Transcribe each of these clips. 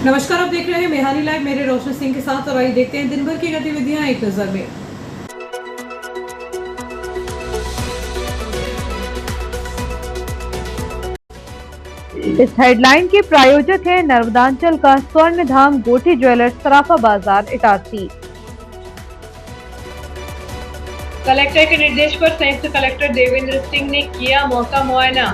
नमस्कार, आप देख रहे हैं मेहानी लाइव। मेरे रोशन सिंह के साथ और आइए देखते हैं दिन भर की गतिविधियां एक नजर में। इस हेडलाइन के प्रायोजक है नर्मदांचल का स्वर्ण धाम गोठी ज्वेलर्स, सराफा बाजार, इटारसी। कलेक्टर के निर्देश पर संयुक्त कलेक्टर देवेंद्र सिंह ने किया मौका मुआयना।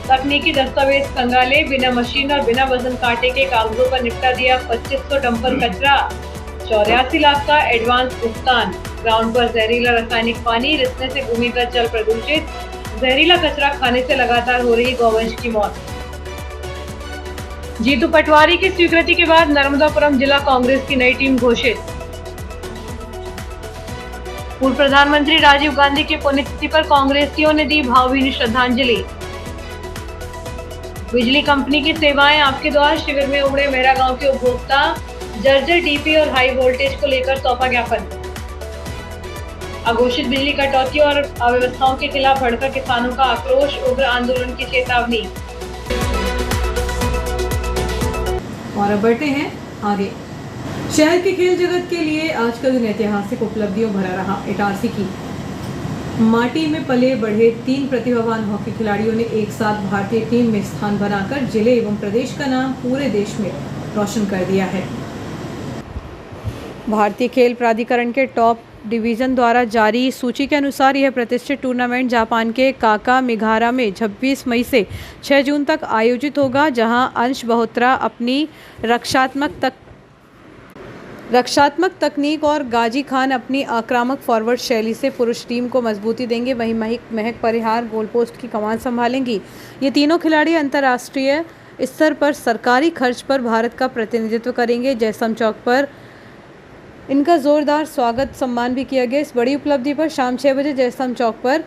तकनीकी दस्तावेज खंगाले, बिना मशीन और बिना वजन कांटे के कागजों पर निपटा दिया 2500 डंपर कचरा। 84 लाख का एडवांस भुगतान। ग्राउंड पर जहरीला रासायनिक पानी रिसने से भूमिगत जल प्रदूषित। जहरीला कचरा खाने से लगातार हो रही गौवंश की मौत। जीतू पटवारी की स्वीकृति के बाद नर्मदापुरम जिला कांग्रेस की नई टीम घोषित। पूर्व प्रधानमंत्री राजीव गांधी की पुण्यतिथि पर कांग्रेसियों ने दी भावभीनी श्रद्धांजलि। बिजली कंपनी की सेवाएं आपके द्वार शिविर में उमड़े मेरा गांव के उपभोक्ता। जर्जर डीपी और हाई वोल्टेज को लेकर सौंपा ज्ञापन। अघोषित बिजली कटौती और अव्यवस्थाओं के खिलाफ भड़का किसानों का आक्रोश, उग्र आंदोलन की चेतावनी। और अब बढ़ते हैं आगे। शहर के खेल जगत के लिए आज का दिन ऐतिहासिक उपलब्धियों भरा रहा। इटारसी की माटी में पले बढ़े 3 प्रतिभावान हॉकी खिलाड़ियों ने एक साथ भारतीय टीम में स्थान बनाकर जिले एवं प्रदेश का नाम पूरे देश में रोशन कर दिया है। भारतीय खेल प्राधिकरण के टॉप डिवीजन द्वारा जारी सूची के अनुसार यह प्रतिष्ठित टूर्नामेंट जापान के काका मिघारा में 26 मई से 6 जून तक आयोजित होगा, जहां अंश बहोत्रा अपनी रक्षात्मक तकनीक और गाजी खान अपनी आक्रामक फॉरवर्ड शैली से पुरुष टीम को मजबूती देंगे। वहीं महक परिहार गोल पोस्ट की कमान संभालेंगी। ये तीनों खिलाड़ी अंतर्राष्ट्रीय स्तर पर सरकारी खर्च पर भारत का प्रतिनिधित्व करेंगे। जयसम चौक पर इनका जोरदार स्वागत सम्मान भी किया गया। इस बड़ी उपलब्धि पर शाम 6 बजे जयसम चौक पर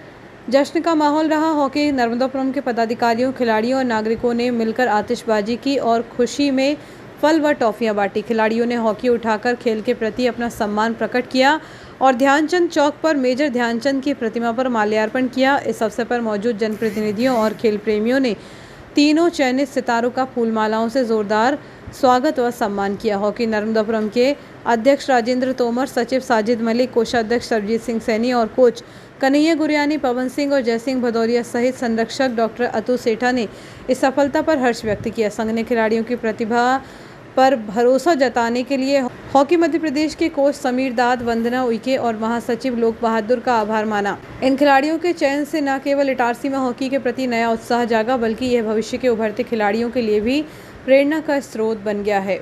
जश्न का माहौल रहा। हॉकी नर्मदापुरम के पदाधिकारियों, खिलाड़ियों और नागरिकों ने मिलकर आतिशबाजी की और खुशी में फल व टॉफियां बांटी। खिलाड़ियों ने हॉकी उठाकर खेल के प्रति अपना सम्मान प्रकट किया और ध्यानचंद चौक पर मेजर ध्यानचंद की प्रतिमा पर माल्यार्पण किया। इस अवसर पर मौजूद जनप्रतिनिधियों और खेल प्रेमियों ने तीनों चयनित सितारों का फूलमालाओं से जोरदार स्वागत व सम्मान किया। हॉकी नर्मदापुरम के अध्यक्ष राजेंद्र तोमर, सचिव साजिद मलिक, कोषाध्यक्ष सरजीत सिंह सैनी और कोच कन्हैया गुरियानी, पवन सिंह और जयसिंह भदौरिया सहित संरक्षक डॉक्टर अतु सेठा ने इस सफलता पर हर्ष व्यक्त किया। संघ ने खिलाड़ियों की प्रतिभा पर भरोसा जताने के लिए हॉकी मध्य प्रदेश के कोच समीर दाद, वंदना उइके और महासचिव लोक बहादुर का आभार माना। इन खिलाड़ियों के चयन से न केवल इटारसी में हॉकी के प्रति नया उत्साह जागा, बल्कि यह भविष्य के उभरते खिलाड़ियों के लिए भी प्रेरणा का स्रोत बन गया है।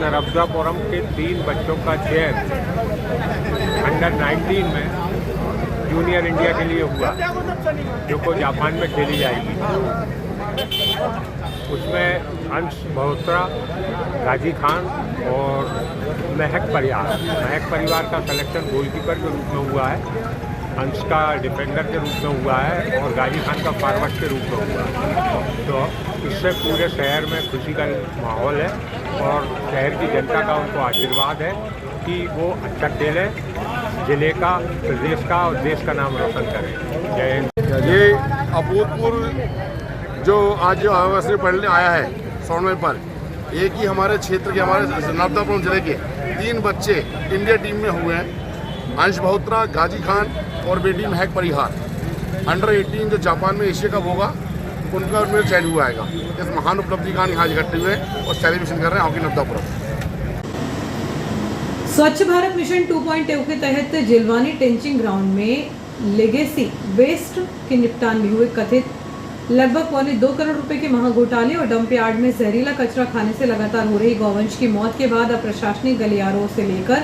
नर्मदापुरम के 3 बच्चों का चयन अंडर 19 में जूनियर इंडिया के लिए हुआ, जो को जापान में खेली जाएगी। उसमें अंश मल्होत्रा, गाजी खान और महक परिवार का सिलेक्शन गोलकीपर के रूप में हुआ है, अंश का डिफेंडर के रूप में हुआ है और गाजी खान का फॉरवर्ड के रूप में हुआ है। तो इससे पूरे शहर में खुशी का माहौल है और शहर की जनता का उनको आशीर्वाद है कि वो अच्छा खेलें, जिले का, प्रदेश का और देश का नाम रोशन करें। जय हिंद। ये अभूतपूर्व जो आज जो अवसर पढ़ने आया है सोनवे पर, एक ही हमारे क्षेत्र के, हमारे नर्मदापुरम जिले के 3 बच्चे इंडिया टीम में हुए हैं, अंश मल्होत्रा, गाजी खान और बेटी महक परिहार। अंडर 18 जो जापान में एशिया कप होगा उनका उनमें चयन हुआ आएगा। इस महान उपलब्धि का यहाँ इकट्ठे हुए और सेलिब्रेशन कर रहे हैं हॉकी नर्मदापुरम। स्वच्छ भारत मिशन 2.0 के तहत जिलवानी टेंचिंग ग्राउंड में लेगेसी वेस्ट के निपटान में हुए कथित लगभग 2.25 करोड़ रुपए के महाघोटाले और डंप यार्ड में जहरीला कचरा खाने से लगातार हो रही गौवंश की मौत के बाद अब प्रशासनिक गलियारों से लेकर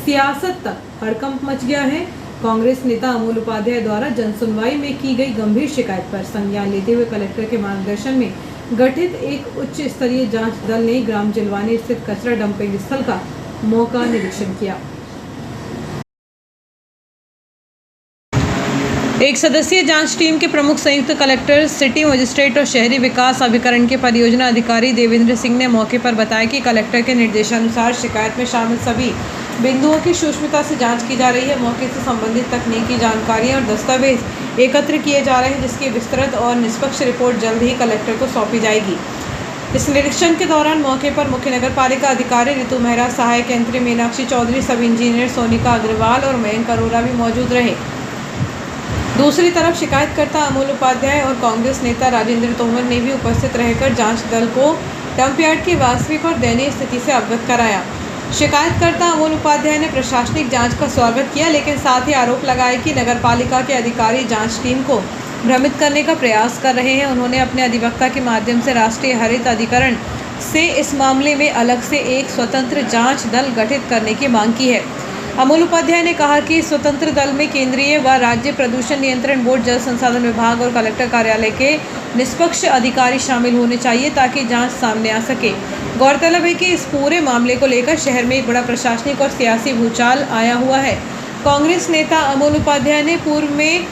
सियासत तक हड़कंप मच गया है। कांग्रेस नेता अमोल उपाध्याय द्वारा जनसुनवाई में की गई गंभीर शिकायत पर संज्ञान लेते हुए कलेक्टर के मार्गदर्शन में गठित एक उच्च स्तरीय जांच दल ने ग्राम जिलवानी स्थित कचरा डंपिंग स्थल का मौका निरीक्षण किया। एक सदस्यीय जांच टीम के प्रमुख संयुक्त कलेक्टर, सिटी मजिस्ट्रेट और शहरी विकास अभिकरण के परियोजना अधिकारी देवेंद्र सिंह ने मौके पर बताया कि कलेक्टर के निर्देशानुसार शिकायत में शामिल सभी बिंदुओं की सूक्ष्मता से जांच की जा रही है। मौके से संबंधित तकनीकी जानकारियां और दस्तावेज एकत्र किए जा रहे हैं, जिसकी विस्तृत और निष्पक्ष रिपोर्ट जल्द ही कलेक्टर को सौंपी जाएगी। इस निरीक्षण के दौरान मौके पर मुख्य नगर पालिका अधिकारी ऋतु मेहरा, सहायक यंत्री मीनाक्षी चौधरी, सब इंजीनियर सोनिका अग्रवाल और मयंक अरोरा भी मौजूद रहे। दूसरी तरफ शिकायतकर्ता अमोल उपाध्याय और कांग्रेस नेता राजेंद्र तोमर ने भी उपस्थित रहकर जांच दल को डंप यार्ड की वास्तविक और दयनीय स्थिति से अवगत कराया। शिकायतकर्ता अमोल उपाध्याय ने प्रशासनिक जांच का स्वागत किया, लेकिन साथ ही आरोप लगाए कि नगरपालिका के अधिकारी जांच टीम को भ्रमित करने का प्रयास कर रहे हैं। उन्होंने अपने अधिवक्ता के माध्यम से राष्ट्रीय हरित अधिकरण से इस मामले में अलग से एक स्वतंत्र जांच दल गठित करने की मांग की है। अमोल उपाध्याय ने कहा कि स्वतंत्र दल में केंद्रीय व राज्य प्रदूषण नियंत्रण बोर्ड, जल संसाधन विभाग और कलेक्टर कार्यालय के निष्पक्ष अधिकारी शामिल होने चाहिए ताकि जांच सामने आ सके। गौरतलब है कि इस पूरे मामले को लेकर शहर में एक बड़ा प्रशासनिक और सियासी भूचाल आया हुआ है। कांग्रेस नेता अमोल उपाध्याय ने पूर्व में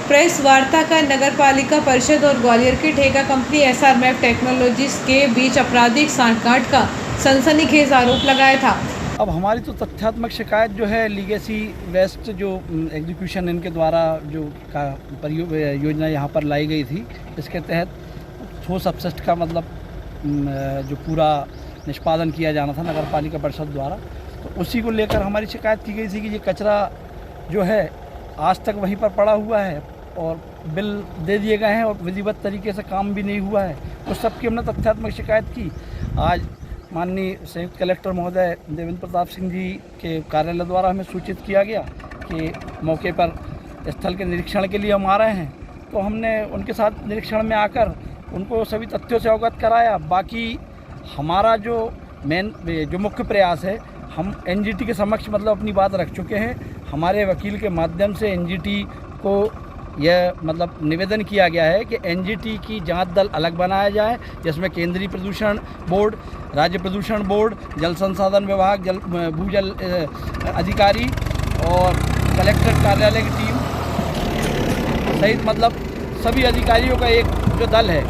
प्रेस वार्ता कर नगरपालिका परिषद और ग्वालियर की ठेका कंपनी SR मैप टेक्नोलॉजीज के बीच आपराधिक सांठगांठ का सनसनीखेज आरोप लगाया था। अब हमारी तो तथ्यात्मक शिकायत जो है लीगेसी वेस्ट जो एग्जीक्यूशन इनके द्वारा जो योजना यहाँ पर लाई गई थी, इसके तहत ठोस अपशिष्ट का मतलब जो पूरा निष्पादन किया जाना था नगर पालिका परिषद द्वारा, तो उसी को लेकर हमारी शिकायत की गई थी कि ये कचरा जो है आज तक वहीं पर पड़ा हुआ है और बिल दे दिए गए हैं और विधिवत तरीके से काम भी नहीं हुआ है। उस सब की हमने तथ्यात्मक शिकायत की। आज माननीय संयुक्त कलेक्टर महोदय देवेंद्र प्रताप सिंह जी के कार्यालय द्वारा हमें सूचित किया गया कि मौके पर स्थल के निरीक्षण के लिए हम आ रहे हैं, तो हमने उनके साथ निरीक्षण में आकर उनको सभी तथ्यों से अवगत कराया। बाकी हमारा जो मुख्य प्रयास है, हम NGT के समक्ष मतलब अपनी बात रख चुके हैं। हमारे वकील के माध्यम से NGT को यह मतलब निवेदन किया गया है कि NGT की जांच दल अलग बनाया जाए, जिसमें केंद्रीय प्रदूषण बोर्ड, राज्य प्रदूषण बोर्ड, जल संसाधन विभाग, भूजल अधिकारी और कलेक्टर कार्यालय की टीम सहित मतलब सभी अधिकारियों का एक जो दल है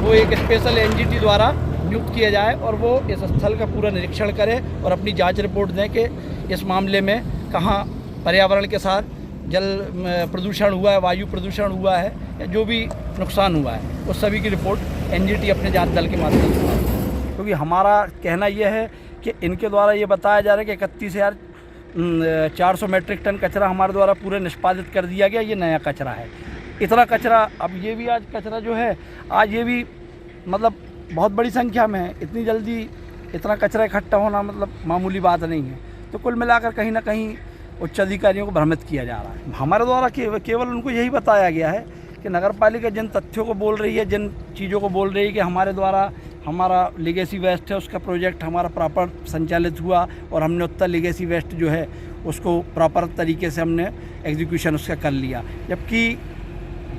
वो एक स्पेशल NGT द्वारा नियुक्त किया जाए और वो इस स्थल का पूरा निरीक्षण करे और अपनी जांच रिपोर्ट दें कि इस मामले में कहाँ पर्यावरण के साथ जल प्रदूषण हुआ है, वायु प्रदूषण हुआ है या जो भी नुकसान हुआ है, उस सभी की रिपोर्ट NGT अपने जांच दल के माध्यम से। क्योंकि हमारा कहना यह है कि इनके द्वारा ये बताया जा रहा है कि 31,400 मेट्रिक टन कचरा हमारे द्वारा पूरे निष्पादित कर दिया गया, ये नया कचरा है। इतना कचरा, अब ये भी आज कचरा जो है आज ये भी मतलब बहुत बड़ी संख्या में है। इतनी जल्दी इतना कचरा इकट्ठा होना मतलब मामूली बात नहीं है। तो कुल मिलाकर कहीं ना कहीं उच्च अधिकारियों को भ्रमित किया जा रहा है। हमारे द्वारा केवल उनको यही बताया गया है कि नगर पालिका जिन तथ्यों को बोल रही है, जिन चीज़ों को बोल रही है कि हमारे द्वारा हमारा लीगेसी वेस्ट है उसका प्रोजेक्ट हमारा प्रॉपर संचालित हुआ और हमने उत्तर लीगेसी वेस्ट जो है उसको प्रॉपर तरीके से हमने एग्जीक्यूशन उसका कर लिया, जबकि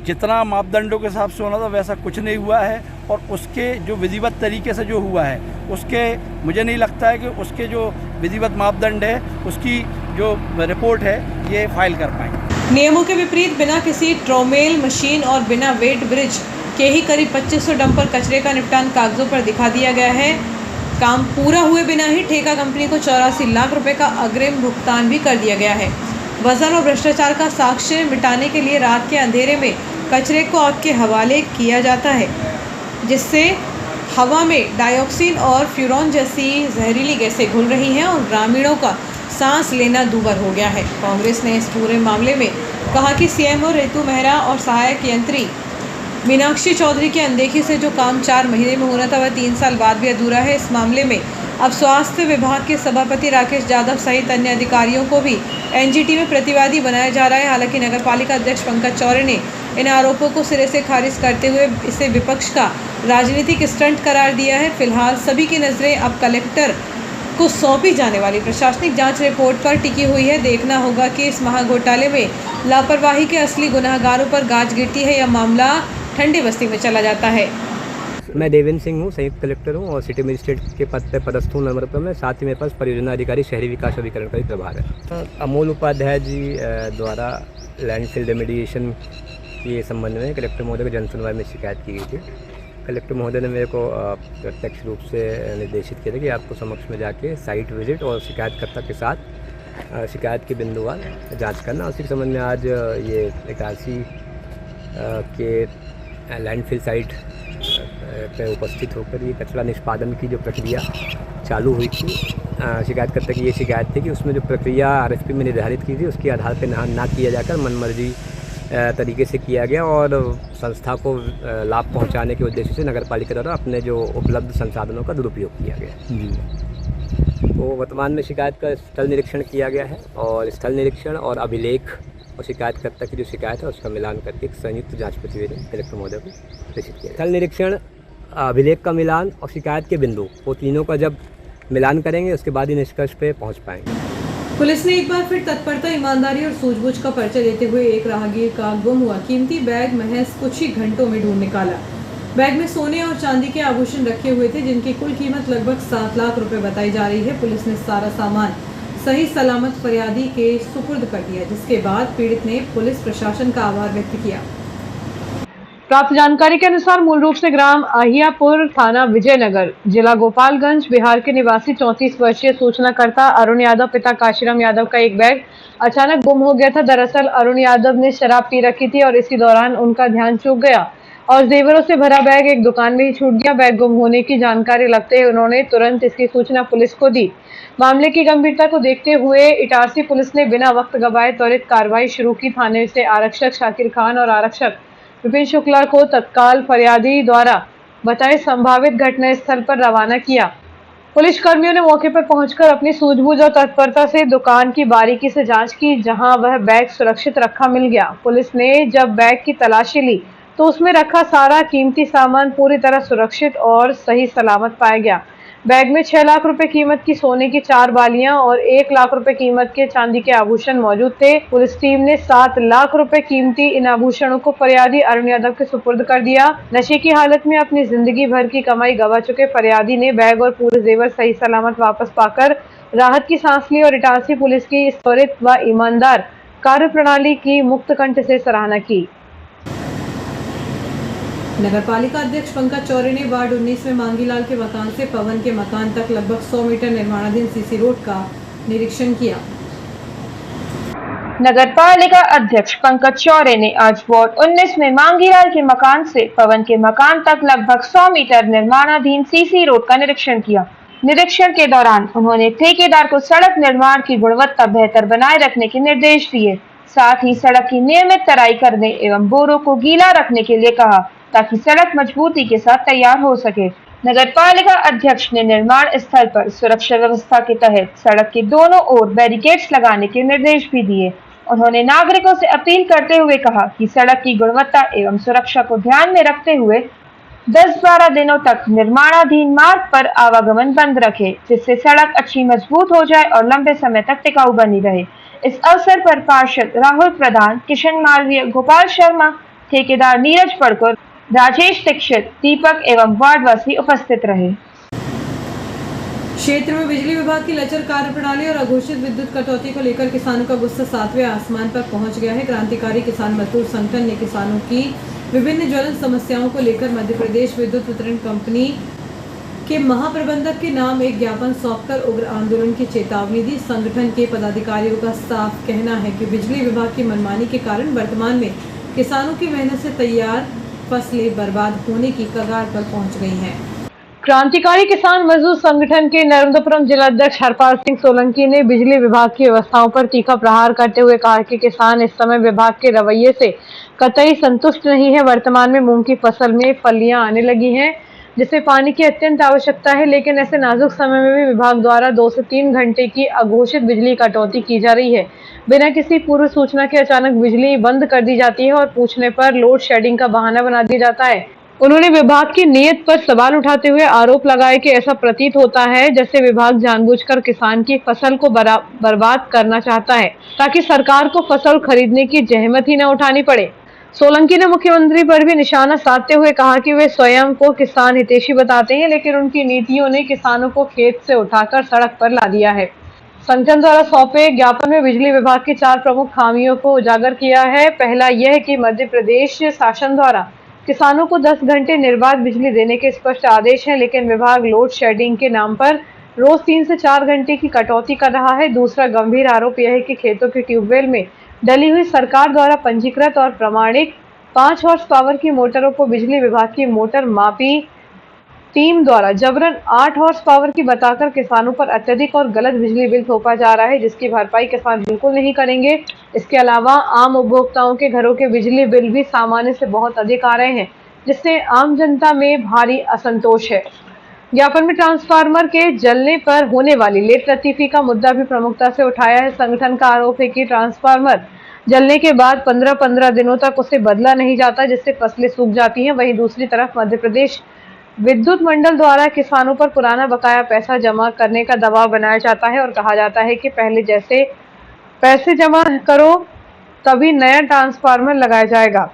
जितना मापदंडों के हिसाब से होना था वैसा कुछ नहीं हुआ है। और उसके जो विधिवत तरीके से जो हुआ है उसके मुझे नहीं लगता है कि उसके जो विधिवत मापदंड है उसकी जो रिपोर्ट है ये फाइल कर पाएंगे। नियमों के विपरीत बिना किसी ट्रोमेल मशीन और बिना वेट ब्रिज के ही करीब 2500 डंपर कचरे का निपटान कागजों पर दिखा दिया गया है। काम पूरा हुए बिना ही ठेका कंपनी को 84 लाख रुपए का अग्रिम भुगतान भी कर दिया गया है। वजन और भ्रष्टाचार का साक्ष्य मिटाने के लिए रात के अंधेरे में कचरे को आग के हवाले किया जाता है, जिससे हवा में डाइऑक्सिन और फ्यूरॉन जैसी जहरीली गैसें घुल रही हैं और ग्रामीणों का सांस लेना दूभर हो गया है। कांग्रेस ने इस पूरे मामले में कहा कि सीएमओ रितु मेहरा और सहायक यंत्री मीनाक्षी चौधरी की अनदेखी से जो काम 4 महीने में होना था वह 3 साल बाद भी अधूरा है। इस मामले में अब स्वास्थ्य विभाग के सभापति राकेश यादव सहित अन्य अधिकारियों को भी एनजीटी में प्रतिवादी बनाया जा रहा है। हालांकि नगरपालिका अध्यक्ष पंकज चौरे ने इन आरोपों को सिरे से खारिज करते हुए इसे विपक्ष का राजनीतिक स्टंट करार दिया है। फिलहाल सभी की नजरें अब कलेक्टर को सौंपी जाने वाली प्रशासनिक जांच रिपोर्ट पर टिकी हुई है। देखना होगा कि इस महाघोटाले में लापरवाही के असली गुनाहगारों पर गाज गिरती है या मामला ठंडी बस्ती में चला जाता है। मैं देवेंद्र सिंह हूँ, संयुक्त कलेक्टर हूँ और सिटी मजिस्ट्रेट के पद पर पदस्थ हूँ नम्रपुर में। साथ ही मेरे पास परियोजना अधिकारी शहरी विकास अभिकरण का भी प्रभार है। अमोल उपाध्याय जी द्वारा लैंडफिल रेमेडिएशन के संबंध में कलेक्टर महोदय को जन सुनवाई में शिकायत की गई थी। कलेक्टर महोदय ने मेरे को प्रत्यक्ष रूप से निर्देशित किया था कि आपको समक्ष में जाके साइट विजिट और शिकायतकर्ता के साथ शिकायत के बिंदुवार जांच करना। उसी के संबंध में आज ये इटारसी के लैंडफिल साइट पे उपस्थित होकर ये कचरा निष्पादन की जो प्रक्रिया चालू हुई थी, शिकायतकर्ता की ये शिकायत थी कि उसमें जो प्रक्रिया आरएफपी में निर्धारित की थी उसके आधार पर ना किया जाकर मनमर्जी तरीके से किया गया और संस्था को लाभ पहुंचाने के उद्देश्य से नगरपालिका द्वारा अपने जो उपलब्ध संसाधनों का दुरुपयोग किया गया। तो वर्तमान में शिकायत का स्थल निरीक्षण किया गया है और स्थल निरीक्षण और अभिलेख और शिकायतकर्ता की जो शिकायत है उसका मिलान करके एक संयुक्त जांच प्रतिवेदन कलेक्टर महोदय को प्रेषित किया। स्थल निरीक्षण, अभिलेख का मिलान और शिकायत के बिंदु, वो तीनों का जब मिलान करेंगे उसके बाद ही निष्कर्ष पे पहुंच पाएंगे। पुलिस ने एक बार फिर तत्परता, ईमानदारी और सूझबूझ का परिचय देते हुए एक राहगीर का गुम हुआ कीमती बैग महज कुछ ही घंटों में ढूंढ निकाला। बैग में सोने और चांदी के आभूषण रखे हुए थे जिनकी कुल कीमत लगभग 7 लाख रुपए बताई जा रही है। पुलिस ने सारा सामान सही सलामत फरियादी के सुपुर्द कर दिया, जिसके बाद पीड़ित ने पुलिस प्रशासन का आभार व्यक्त किया। प्राप्त जानकारी के अनुसार मूल रूप से ग्राम आहियापुर, थाना विजयनगर, जिला गोपालगंज, बिहार के निवासी 34 वर्षीय सूचनाकर्ता अरुण यादव पिता काशीराम यादव का एक बैग अचानक गुम हो गया था। दरअसल अरुण यादव ने शराब पी रखी थी और इसी दौरान उनका ध्यान चूक गया और जेवरों से भरा बैग एक दुकान में ही छूट गया। बैग गुम होने की जानकारी लगते ही उन्होंने तुरंत इसकी सूचना पुलिस को दी। मामले की गंभीरता को देखते हुए इटारसी पुलिस ने बिना वक्त गवाए त्वरित कार्रवाई शुरू की। थाने से आरक्षक शाकिर खान और आरक्षक विपिन शुक्ला को तत्काल फरियादी द्वारा बताए संभावित घटना स्थल पर रवाना किया। पुलिस कर्मियों ने मौके पर पहुंचकर अपनी सूझबूझ और तत्परता से दुकान की बारीकी से जांच की, जहां वह बैग सुरक्षित रखा मिल गया। पुलिस ने जब बैग की तलाशी ली तो उसमें रखा सारा कीमती सामान पूरी तरह सुरक्षित और सही सलामत पाया गया। बैग में 6 लाख रुपए कीमत की सोने की 4 बालियां और 1 लाख रुपए कीमत के चांदी के आभूषण मौजूद थे। पुलिस टीम ने 7 लाख रुपए कीमती इन आभूषणों को फरियादी अरुण यादव के सुपुर्द कर दिया। नशे की हालत में अपनी जिंदगी भर की कमाई गंवा चुके फरियादी ने बैग और पूरे जेवर सही सलामत वापस पाकर राहत की सांस ली और इटारसी पुलिस की इस त्वरित व ईमानदार कार्यप्रणाली की मुक्त कंठ से सराहना की। नगरपालिका अध्यक्ष पंकज चौरे ने वार्ड 19 में मांगीलाल के मकान से पवन के मकान तक लगभग 100 मीटर निर्माणाधीन सीसी रोड का निरीक्षण किया। नगरपालिका अध्यक्ष पंकज चौरे ने आज वार्ड 19 में मांगीलाल के मकान से पवन के मकान तक लगभग 100 मीटर निर्माणाधीन सीसी रोड का निरीक्षण किया। निरीक्षण के दौरान उन्होंने ठेकेदार को सड़क निर्माण की गुणवत्ता बेहतर बनाए रखने के निर्देश दिए। साथ ही सड़क की नियमित तराई करने एवं बोरों को गीला रखने के लिए कहा, ताकि सड़क मजबूती के साथ तैयार हो सके। नगरपालिका अध्यक्ष ने निर्माण स्थल पर सुरक्षा व्यवस्था के तहत सड़क के दोनों ओर बैरिकेड्स लगाने के निर्देश भी दिए। उन्होंने नागरिकों से अपील करते हुए कहा कि सड़क की गुणवत्ता एवं सुरक्षा को ध्यान में रखते हुए 10-12 दिनों तक निर्माणाधीन मार्ग पर आवागमन बंद रखे, जिससे सड़क अच्छी मजबूत हो जाए और लंबे समय तक टिकाऊ बनी रहे। इस अवसर पर पार्षद राहुल प्रधान, किशन मालवीय, गोपाल शर्मा, ठेकेदार नीरज पड़कर, राजेश दीक्षित, दीपक एवं वार्डवासी उपस्थित रहे। क्षेत्र में बिजली विभाग की लचर कार्य प्रणाली और अघोषित विद्युत कटौती को लेकर किसानों का गुस्सा 7वें आसमान पर पहुंच गया है। क्रांतिकारी किसान मजदूर संगठन ने किसानों की विभिन्न ज्वलंत समस्याओं को लेकर मध्य प्रदेश विद्युत वितरण कंपनी के महाप्रबंधक के नाम एक ज्ञापन सौंपकर उग्र आंदोलन की चेतावनी दी। संगठन के पदाधिकारियों का साफ कहना है कि बिजली विभाग की मनमानी के कारण वर्तमान में किसानों की मेहनत से तैयार फसलें बर्बाद होने की कगार पर पहुंच गई हैं। क्रांतिकारी किसान मजदूर संगठन के नर्मदापुरम जिलाध्यक्ष हरपाल सिंह सोलंकी ने बिजली विभाग की व्यवस्थाओं पर तीखा प्रहार करते हुए कहा कि किसान इस समय विभाग के रवैये से कतई संतुष्ट नहीं है। वर्तमान में मूंग की फसल में फलियां आने लगी हैं, जिससे पानी की अत्यंत आवश्यकता है, लेकिन ऐसे नाजुक समय में भी विभाग द्वारा 2 से 3 घंटे की अघोषित बिजली कटौती की जा रही है। बिना किसी पूर्व सूचना के अचानक बिजली बंद कर दी जाती है और पूछने पर लोड शेडिंग का बहाना बना दिया जाता है। उन्होंने विभाग की नीयत पर सवाल उठाते हुए आरोप लगाए कि ऐसा प्रतीत होता है जैसे विभाग जानबूझकर किसान की फसल को बर्बाद करना चाहता है, ताकि सरकार को फसल खरीदने की जहमत ही न उठानी पड़े। सोलंकी ने मुख्यमंत्री पर भी निशाना साधते हुए कहा कि वे स्वयं को किसान हितैषी बताते हैं, लेकिन उनकी नीतियों ने किसानों को खेत से उठाकर सड़क पर ला दिया है। संगठन द्वारा सौंपे ज्ञापन में बिजली विभाग की 4 प्रमुख खामियों को उजागर किया है। पहला यह कि मध्य प्रदेश शासन द्वारा किसानों को 10 घंटे निर्बाध बिजली देने के स्पष्ट आदेश हैं, लेकिन विभाग लोड शेडिंग के नाम पर रोज 3 से 4 घंटे की कटौती कर रहा है। दूसरा गंभीर आरोप यह है कि खेतों के ट्यूबवेल में डली हुई सरकार द्वारा पंजीकृत और प्रमाणित 5 हॉर्स पावर की मोटरों को बिजली विभाग की मोटर मापी टीम द्वारा जबरन 8 हॉर्स पावर की बताकर किसानों पर अत्यधिक और गलत बिजली बिल थोपा जा रहा है, जिसकी भरपाई किसान बिल्कुल नहीं करेंगे। इसके अलावा आम उपभोक्ताओं के घरों के बिजली बिल भी सामान्य से बहुत अधिक आ रहे हैं, जिससे आम जनता में भारी असंतोष है। ज्ञापन में ट्रांसफार्मर के जलने पर होने वाली लेट लतीफी का मुद्दा भी प्रमुखता से उठाया है। संगठन का आरोप है कि ट्रांसफार्मर जलने के बाद 15-15 दिनों तक उसे बदला नहीं जाता, जिससे फसलें सूख जाती हैं। वहीं दूसरी तरफ मध्य प्रदेश विद्युत मंडल द्वारा किसानों पर पुराना बकाया पैसा जमा करने का दबाव बनाया जाता है और कहा जाता है कि पहले जैसे पैसे जमा करो तभी नया ट्रांसफार्मर लगाया जाएगा।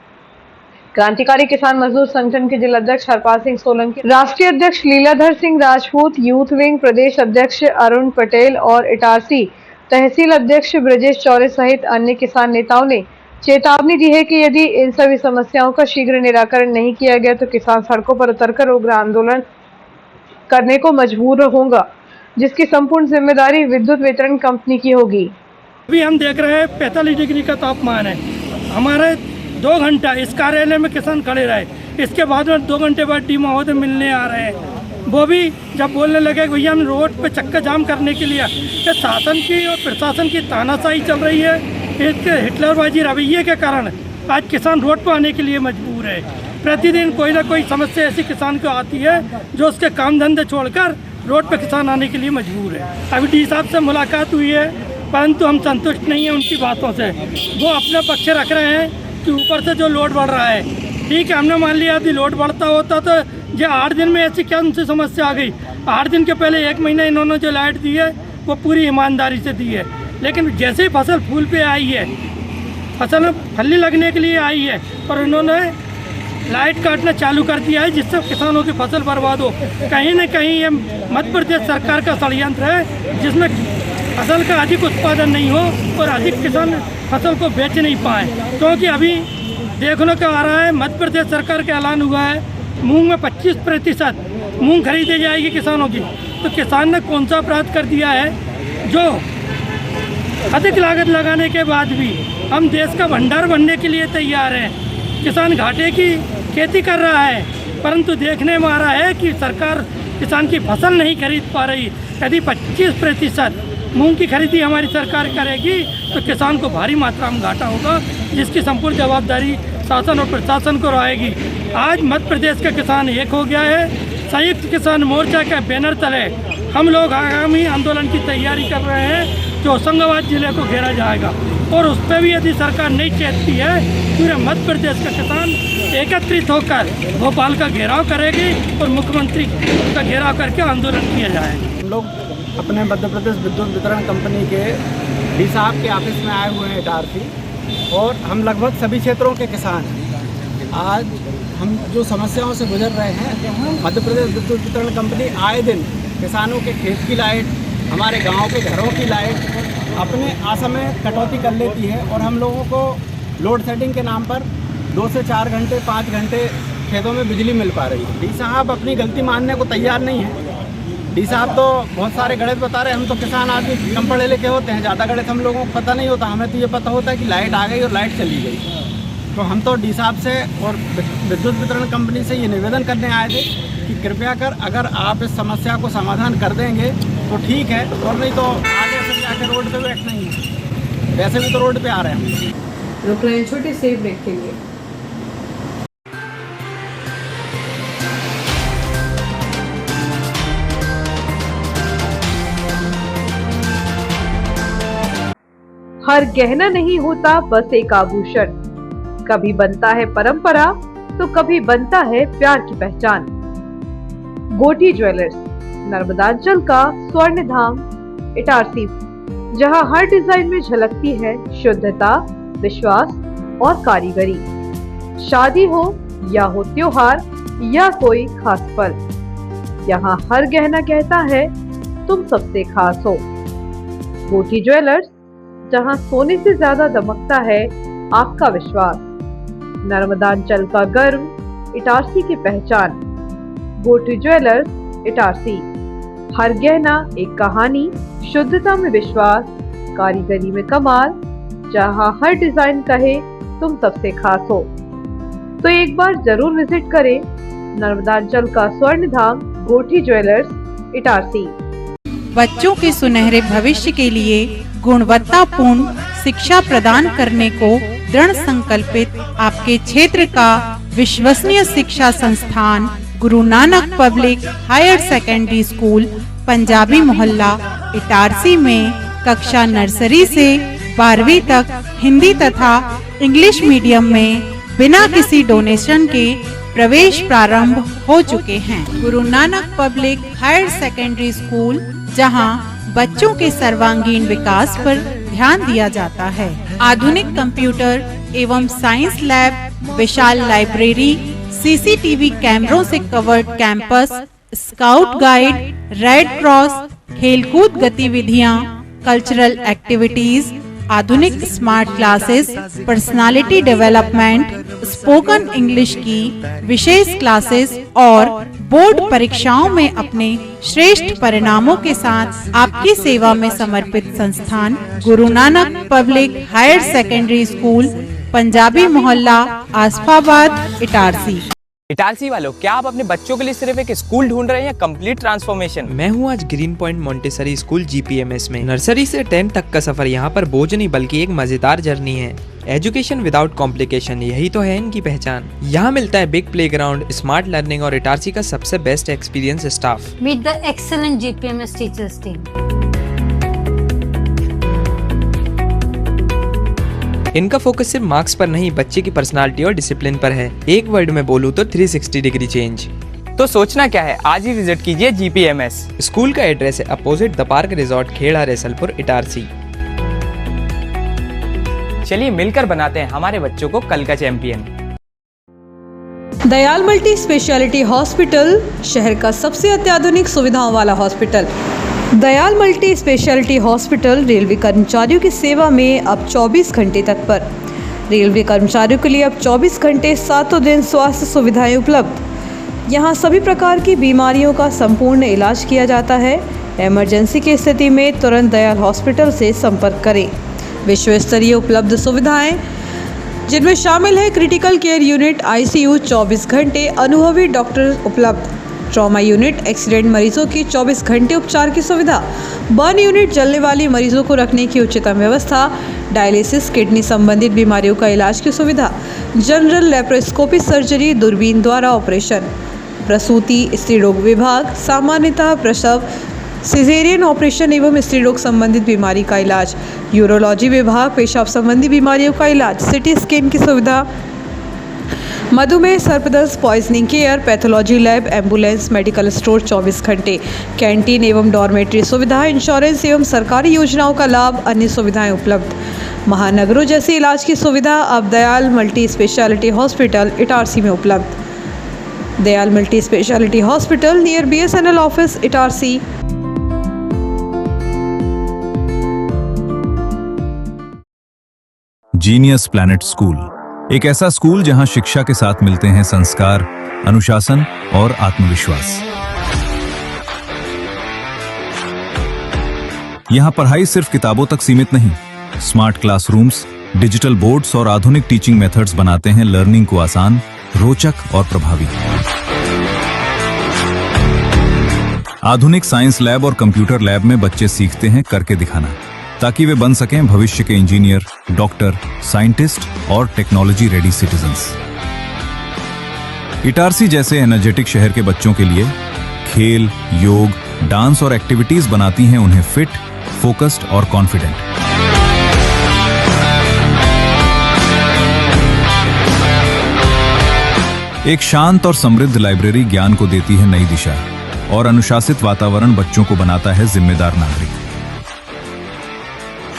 क्रांतिकारी किसान मजदूर संगठन के जिलाध्यक्ष हरपाल सिंह सोलंकी, राष्ट्रीय अध्यक्ष लीलाधर सिंह राजपूत, यूथ विंग प्रदेश अध्यक्ष अरुण पटेल और इटारसी तहसील अध्यक्ष ब्रजेश चौरे सहित अन्य किसान नेताओं ने चेतावनी दी है कि यदि इन सभी समस्याओं का शीघ्र निराकरण नहीं किया गया तो किसान सड़कों पर उतरकर उग्र आंदोलन करने को मजबूर होगा, जिसकी संपूर्ण जिम्मेदारी विद्युत वितरण कंपनी की होगी। अभी हम देख रहे हैं 45 डिग्री का तापमान है। हमारे 2 घंटा इस कार्यालय में किसान खड़े रहे, इसके बाद में 2 घंटे बाद डी महोदय मिलने आ रहे हैं। वो भी जब बोलने लगे कि भैया हम रोड पे चक्का जाम करने के लिए, ये शासन की और प्रशासन की तानाशाही चल रही है। इसके हिटलरबाजी रवैये के कारण आज किसान रोड पर आने के लिए मजबूर है। प्रतिदिन कोई ना कोई समस्या ऐसी किसान को आती है जो उसके काम धंधे छोड़कर रोड पर किसान आने के लिए मजबूर है। अभी डी साहब से मुलाकात हुई है, परंतु हम संतुष्ट नहीं हैं उनकी बातों से। वो अपना पक्ष रख रहे हैं कि ऊपर से जो लोड बढ़ रहा है, ठीक है, हमने मान लिया यदि लोड बढ़ता होता तो ये 8 दिन में ऐसी क्या उनसे समस्या आ गई। 8 दिन के पहले 1 महीना इन्होंने जो लाइट दी है वो पूरी ईमानदारी से दी है, लेकिन जैसे ही फसल फूल पे आई है, फसल में फली लगने के लिए आई है और इन्होंने लाइट काटना चालू कर दिया है, जिससे किसानों की फसल बर्बाद हो। कहीं न कहीं ये मध्य प्रदेश सरकार का षड्यंत्र है, जिसमें फसल का अधिक उत्पादन नहीं हो और अधिक किसान फसल को बेच नहीं पाए। क्योंकि अभी देखने को आ रहा है मध्य प्रदेश सरकार का ऐलान हुआ है मूंग में 25% मूंग खरीदी जाएगी किसानों की। तो किसान ने कौन सा अपराध कर दिया है जो अधिक लागत लगाने के बाद भी हम देश का भंडार बनने के लिए तैयार हैं। किसान घाटे की खेती कर रहा है, परंतु देखने में आ रहा है कि सरकार किसान की फसल नहीं खरीद पा रही। यदि 25% मूंग की खरीदी हमारी सरकार करेगी तो किसान को भारी मात्रा में घाटा होगा, जिसकी संपूर्ण जवाबदारी शासन और प्रशासन को रहेगी। आज मध्य प्रदेश का किसान एक हो गया है। संयुक्त किसान मोर्चा के बैनर तले हम लोग आगामी आंदोलन की तैयारी कर रहे हैं, जो होशंगाबाद जिले को घेरा जाएगा। और उस पर भी यदि सरकार नहीं चेतती है, पूरे मध्य प्रदेश का किसान एकत्रित होकर भोपाल का घेराव करेगी और मुख्यमंत्री का घेराव करके आंदोलन किया जाएगा। हम लोग अपने मध्य प्रदेश विद्युत वितरण कंपनी के डी साहब के ऑफिस में आए हुए हैं इटारसी, और हम लगभग सभी क्षेत्रों के किसान हैं। आज हम जो समस्याओं से गुजर रहे हैं, मध्य प्रदेश विद्युत वितरण कंपनी आए दिन किसानों के खेत की लाइट, हमारे गांव के घरों की लाइट अपने असमय कटौती कर लेती है, और हम लोगों को लोड शेडिंग के नाम पर 2 से 4 घंटे 5 घंटे खेतों में बिजली मिल पा रही है। डी साहब अपनी गलती मानने को तैयार नहीं है। डी साहब तो बहुत सारे गणित बता रहे हैं, हम तो किसान आदमी कम पढ़े लिखे होते हैं, ज़्यादा गणित हम लोगों को पता नहीं होता। हमें तो ये पता होता है कि लाइट आ गई और लाइट चली गई। तो हम तो डी साहब से और विद्युत वितरण कंपनी से ये निवेदन करने आए थे कि कृपया कर अगर आप इस समस्या को समाधान कर देंगे तो ठीक है, और नहीं तो आगे फिर जाकर रोड पे बैठना ही है। वैसे भी तो रोड पे आ रहे हैं। रुक रहे हैं छोटे से ब्रेक के लिए। हर गहना नहीं होता बस एक आभूषण, कभी बनता है परंपरा तो कभी बनता है प्यार की पहचान। गोटी ज्वेलर्स, नर्मदांचल का स्वर्ण धाम इटारसी, जहां हर डिजाइन में झलकती है शुद्धता, विश्वास और कारीगरी। शादी हो या हो त्योहार या कोई खास पल, यहाँ हर गहना कहता है तुम सबसे खास हो। गोटी ज्वेलर्स, जहां सोने से ज्यादा दमकता है आपका विश्वास। नर्मदांचल का गर्व, इटारसी की पहचान। गोटी ज्वेलर्स इटारसी, हर गहना एक कहानी, शुद्धता में विश्वास, कारीगरी में कमाल, जहां हर डिजाइन कहे तुम सबसे खास हो। तो एक बार जरूर विजिट करें नर्मदांचल का स्वर्ण धाम गोटी ज्वेलर्स इटारसी। बच्चों के सुनहरे भविष्य के लिए गुणवत्तापूर्ण शिक्षा प्रदान करने को दृढ़ संकल्पित आपके क्षेत्र का विश्वसनीय शिक्षा संस्थान Guru Nanak public higher secondary school Punjabi Mohalla Itarsi में कक्षा नर्सरी से 12वीं तक हिंदी तथा इंग्लिश मीडियम में बिना किसी डोनेशन के प्रवेश प्रारंभ हो चुके हैं। Guru Nanak public higher secondary school, जहां बच्चों के सर्वांगीण विकास पर ध्यान दिया जाता है। आधुनिक कंप्यूटर एवं साइंस लैब, विशाल लाइब्रेरी, सीसीटीवी कैमरों से covered campus, scout guide, red cross, खेलकूद गतिविधियां, कल्चरल एक्टिविटीज, आधुनिक smart classes, personality development, spoken English की विशेष क्लासेस और बोर्ड परीक्षाओं में अपने श्रेष्ठ परिणामों के साथ आपकी सेवा में समर्पित संस्थान Guru Nanak public higher secondary school Punjabi Mohalla Asafabad Itarsi. Itarsi वालों, क्या आप अपने बच्चों के लिए सिर्फ एक स्कूल ढूंढ रहे हैं या कंप्लीट ट्रांसफॉर्मेशन? मैं हूं आज ग्रीन पॉइंट मोंटेसरी स्कूल जीपीएमएस में। नर्सरी से 10 तक का सफर यहाँ पर बोझ नहीं बल्कि एक मजेदार जर्नी है। एजुकेशन विदाउट कॉम्प्लिकेशन, यही तो है इनकी पहचान। यहाँ मिलता है बिग प्लेग्राउंड, स्मार्ट लर्निंग और इटारसी का सबसे best experience staff. Meet the excellent GPMS teachers team. इनका फोकस सिर्फ मार्क्स पर नहीं, बच्चे की पर्सनालिटी और डिसिप्लिन पर है। एक वर्ड में बोलूँ तो 360 डिग्री चेंज। तो सोचना क्या है, आज ही विजिट कीजिए जीपीएमएस। स्कूल का एड्रेस है opposite the park resort, Kheda, Raisalpur, Itarsi. चलिए मिलकर बनाते हैं हमारे बच्चों को कल का champion. Dayal multi speciality hospital, शहर का सबसे अत्याधुनिक सुविधाओं वाला hospital. Dayal multi speciality hospital railway कर्मचारियों की सेवा में अब 24 घंटे तत्पर। रेलवे कर्मचारियों के लिए अब 24 घंटे 7 दिन स्वास्थ्य सुविधाएं उपलब्ध। यहाँ सभी प्रकार की बीमारियों का संपूर्ण इलाज किया जाता है। इमरजेंसी की स्थिति में तुरंत दयाल हॉस्पिटल से संपर्क करें। विश्व स्तरीय उपलब्ध सुविधाएं, जिनमें शामिल है क्रिटिकल केयर यूनिट, आईसीयू 24 घंटे, अनुभवी डॉक्टर उपलब्ध, ट्रॉमा यूनिट, एक्सीडेंट मरीजों की 24 घंटे उपचार की सुविधा, बर्न यूनिट, जलने वाली मरीजों को रखने की उच्चतम व्यवस्था, डायलिसिस, किडनी संबंधित बीमारियों का इलाज की सुविधा, जनरल लेप्रोस्कोपी सर्जरी, दूरबीन द्वारा ऑपरेशन, प्रसूति, स्त्री रोग विभाग, सामान्यतः प्रसव, सिजेरियन ऑपरेशन एवं स्त्री रोग संबंधित बीमारी का इलाज, यूरोलॉजी विभाग, पेशाब संबंधी बीमारियों का इलाज, सिटी स्कैन की सुविधा, मधुमेह, सर्पदंश, poisoning care, pathology lab, ambulance, medical store 24 घंटे, कैंटीन एवं डॉर्मेट्री सुविधा, इंश्योरेंस एवं सरकारी योजनाओं का लाभ, अन्य सुविधाएं उपलब्ध। महानगरों जैसे इलाज की सुविधा अब Dayal multi speciality hospital Itarsi में उपलब्ध। Dayal multi speciality hospital near BSNL office Itarsi. Genius Planet school, एक ऐसा स्कूल जहां शिक्षा के साथ मिलते हैं संस्कार, अनुशासन और आत्मविश्वास। यहां पढ़ाई सिर्फ किताबों तक सीमित नहीं, स्मार्ट क्लासरूम्स, डिजिटल बोर्ड्स और आधुनिक टीचिंग मेथड्स बनाते हैं लर्निंग को आसान, रोचक और प्रभावी। आधुनिक साइंस लैब और कंप्यूटर लैब में बच्चे सीखते हैं करके दिखाना, ताकि वे बन सकें भविष्य के इंजीनियर, डॉक्टर, साइंटिस्ट और टेक्नोलॉजी रेडी सिटीजन्स। इटारसी जैसे एनर्जेटिक शहर के बच्चों के लिए खेल, योग, डांस और एक्टिविटीज बनाती हैं उन्हें फिट, फोकस्ड और कॉन्फिडेंट। एक शांत और समृद्ध लाइब्रेरी ज्ञान को देती है नई दिशा और अनुशासित वातावरण बच्चों को बनाता है जिम्मेदार नागरिक।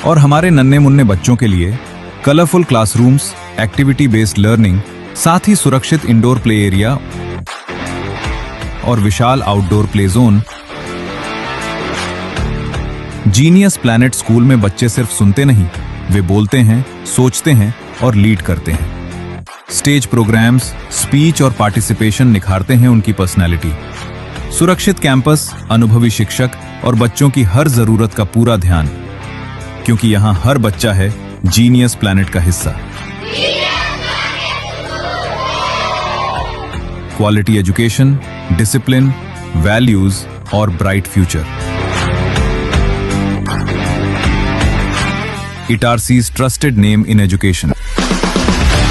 और हमारे नन्हे मुन्ने बच्चों के लिए colourful classrooms, activity based learning, साथ ही सुरक्षित इंडोर प्ले एरिया और विशाल outdoor play zone. Genius Planet school में बच्चे सिर्फ सुनते नहीं, वे बोलते हैं, सोचते हैं और लीड करते हैं। स्टेज प्रोग्राम्स, स्पीच और पार्टिसिपेशन निखारते हैं उनकी पर्सनैलिटी। सुरक्षित कैंपस, अनुभवी शिक्षक और बच्चों की हर जरूरत का पूरा ध्यान, क्योंकि यहां हर बच्चा है जीनियस प्लैनेट का हिस्सा। क्वालिटी एजुकेशन, डिसिप्लिन, वैल्यूज और bright future. Itarsi's trusted name in education.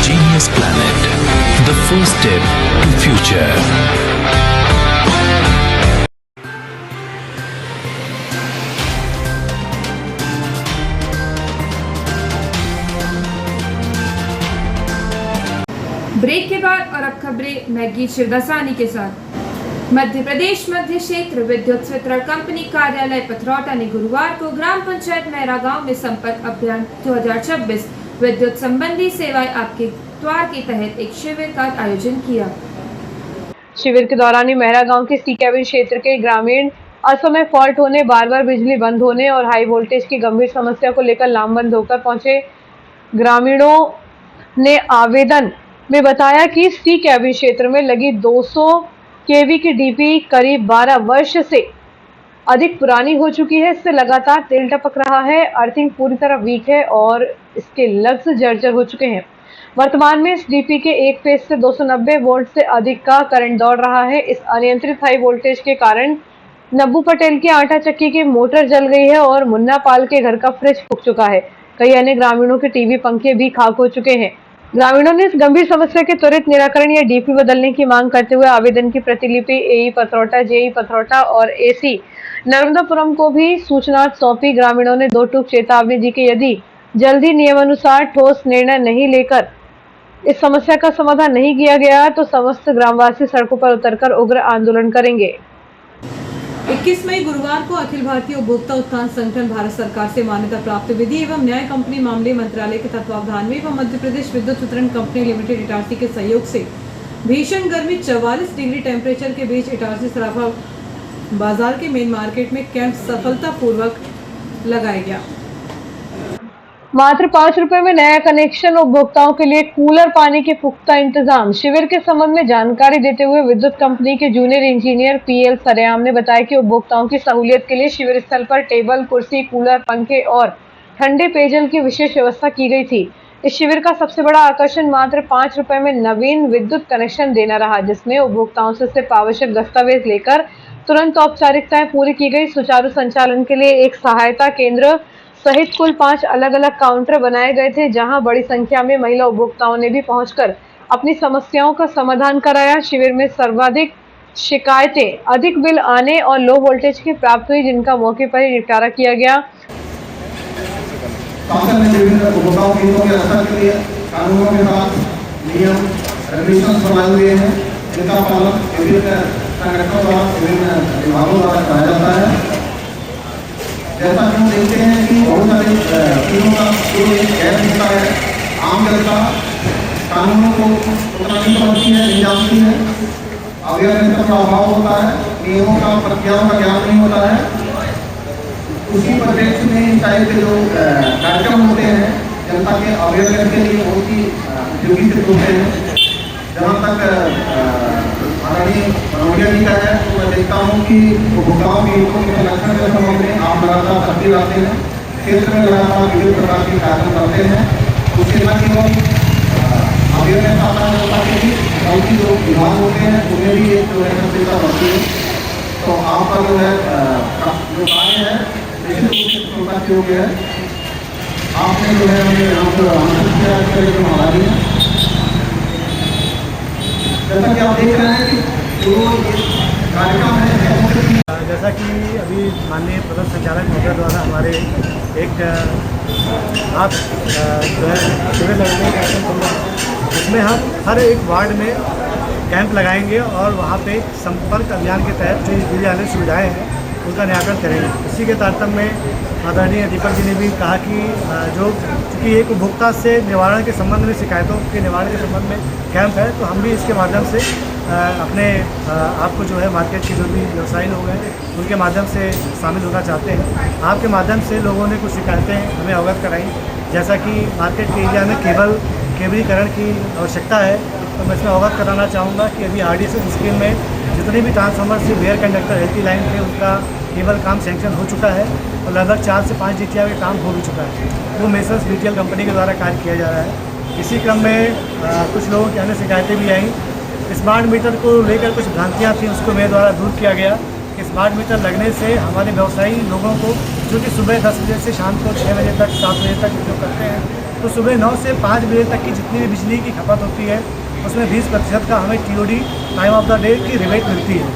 Genius Planet, the first step to future. Break के बाद और अब खबरें मैं गीत शिवदासानी के साथ। मध्य प्रदेश मध्य क्षेत्र विद्युत वितरण कंपनी कार्यालय पथरौटा ने गुरुवार को ग्राम पंचायत मैरा गांव में संपर्क अभियान 2026 विद्युत संबंधी सेवाएं आपके द्वार के तहत एक शिविर का आयोजन किया। शिविर के दौरान ही मेहरा गांव के सी कैबिन क्षेत्र के ग्रामीण असमय फॉल्ट होने, बार बार बिजली बंद होने और हाई वोल्टेज की गंभीर समस्या को लेकर लामबंद होकर पहुंचे ग्रामीणों ने आवेदन में बताया कि सी कैबिन क्षेत्र में लगी 200 केवी की डीपी करीब 12 वर्ष से अधिक पुरानी हो चुकी है। इससे लगातार तेल टपक रहा है, अर्थिंग पूरी तरह वीक है और इसके लग्स जर्जर हो चुके हैं। वर्तमान में इस डीपी के एक फेज से 290 वोल्ट से अधिक का करंट दौड़ रहा है। इस अनियंत्रित हाई वोल्टेज के कारण नब्बू पटेल की आटा चक्की की मोटर जल गई है और मुन्ना पाल के घर का फ्रिज फूक चुका है। कई अन्य ग्रामीणों के टीवी पंखे भी खाक हो चुके हैं। ग्रामीणों ने इस गंभीर समस्या के त्वरित निराकरण या डीपी बदलने की मांग करते हुए आवेदन की प्रतिलिपि एई पथरौटा, जेई पथरौटा और एसी नर्मदापुरम को भी सूचना सौंपी। ग्रामीणों ने दो टूक चेतावनी दी कि यदि जल्दी नियमानुसार ठोस निर्णय नहीं लेकर इस समस्या का समाधान नहीं किया गया तो समस्त ग्रामवासी सड़कों पर उतरकर उग्र आंदोलन करेंगे। 21 मई गुरुवार को अखिल भारतीय उपभोक्ता उत्थान संगठन भारत सरकार से मान्यता प्राप्त विधि एवं न्याय कंपनी मामले मंत्रालय के तत्वावधान में एवं मध्य प्रदेश विद्युत वितरण कंपनी लिमिटेड इटारसी के सहयोग से भीषण गर्मी 44 डिग्री टेम्परेचर के बीच इटारसी सराफा बाजार के मेन मार्केट में कैंप सफलतापूर्वक लगाया गया। मात्र 5 रुपए में नया कनेक्शन, उपभोक्ताओं के लिए कूलर, पानी के पुख्ता इंतजाम। शिविर के संबंध में जानकारी देते हुए विद्युत कंपनी के जूनियर इंजीनियर PL सरेआम ने बताया कि उपभोक्ताओं की सहूलियत के लिए शिविर स्थल पर टेबल, कुर्सी, कूलर, पंखे और ठंडे पेयजल की विशेष व्यवस्था की गई थी। इस शिविर का सबसे बड़ा आकर्षण मात्र 5 रुपए में नवीन विद्युत कनेक्शन देना रहा, जिसमें उपभोक्ताओं से सिर्फ आवश्यक दस्तावेज लेकर तुरंत औपचारिकताएं पूरी की गई। सुचारू संचालन के लिए एक सहायता केंद्र सहित कुल 5 अलग अलग काउंटर बनाए गए थे, जहां बड़ी संख्या में महिला उपभोक्ताओं ने भी पहुंचकर अपनी समस्याओं का समाधान कराया। शिविर में सर्वाधिक शिकायतें अधिक बिल आने और लो वोल्टेज की प्राप्त हुई, जिनका मौके पर ही निपटारा किया गया। शासन ने विभिन्न उपभोक्ताओं के हितों की रक्षा के लिए कानूनों के साथ नियम रेगुलेशन बनाए हुए हैं, जिनका पालन विभिन्न संगठनों द्वारा विभिन्न विभागों द्वारा कराया जाता है। जैसा कि हम देखते हैं कि बहुत सारे चीज़ों का जो एक गैर हिस्सा है, आम जनता कानूनों को उतना नहीं समझती है, नहीं जानती है, अवेयरनेस का अभाव होता है, नियमों का प्रक्रियाओं का ज्ञान नहीं होता है। उसी परिप्रेक्ष्य में इन टाइप के जो कार्यक्रम होते हैं जनता के अवेयरनेस के लिए बहुत ही उपयोगी सिद्ध होते हैं। जहाँ तक आदरणीय मनोहर जी का है, तो मैं देखता हूँ कि उपभोक्ताओं के हितों के संरक्षण के संबंध में आप लगातार सक्रिय रहते हैं, क्षेत्र में लगातार विभिन्न प्रकार के कार्यक्रम करते हैं। उसके न केवल अवेयरनेस आता है जनता के लिए, बल्कि जो विभाग होते हैं उन्हें भी एक जो है सक्रियता बढ़ती है। तो आपका जो है जो कार्य है निश्चित रूप से प्रशंसा योग्य है। आपने जो है हमें यहाँ पर आमंत्रित किया, इसके लिए हमारा भी जैसा कि आप देख रहे हैं कि जो कार्यक्रम है, जैसा कि अभी माननीय प्रबंध संचालक महोदय द्वारा हमारे एक रात जो है शिविर लगाने का कार्यक्रम चल रहा है, जिसमें हम हर एक वार्ड में कैंप लगाएंगे और वहाँ पे संपर्क अभियान के तहत जो दी जाने सुविधाएँ हैं उनका निराकरण करेंगे। इसी के तारतम्य में आदरणीय दीपक जी ने भी कहा कि जो चूँकि एक उपभोक्ता से निवारण के संबंध में, शिकायतों के निवारण के संबंध में कैंप है, तो हम भी इसके माध्यम से अपने आपको जो है मार्केट के जो भी व्यवसायी लोग हैं उनके माध्यम से शामिल होना चाहते हैं। आपके माध्यम से लोगों ने कुछ शिकायतें हमें अवगत कराई, जैसा कि मार्केट के एरिया में केबलीकरण की आवश्यकता है। तो मैं इसमें अवगत कराना चाहूँगा कि अभी RDSS स्कीम में जितने भी ट्रांसफार्मर से वेयर कंडक्टर LT लाइन थे उनका केबल काम सैंक्शन हो चुका है और लगभग 4 से 5 DTI का काम हो भी चुका है। वो मेसर्स BTL कंपनी के द्वारा कार्य किया जा रहा है। इसी क्रम में कुछ लोगों की अन्य शिकायतें भी आईं। स्मार्ट मीटर को लेकर कुछ भ्रांतियाँ थी, उसको मेरे द्वारा दूर किया गया कि स्मार्ट मीटर लगने से हमारे व्यवसायी लोगों को जो कि सुबह 10 बजे से शाम को 6 बजे तक 7 बजे तक उपयोग करते हैं, तो सुबह 9 से 5 बजे तक की जितनी भी बिजली की खपत होती है उसमें 20% का हमें TOD time of the day की रिबेट मिलती है।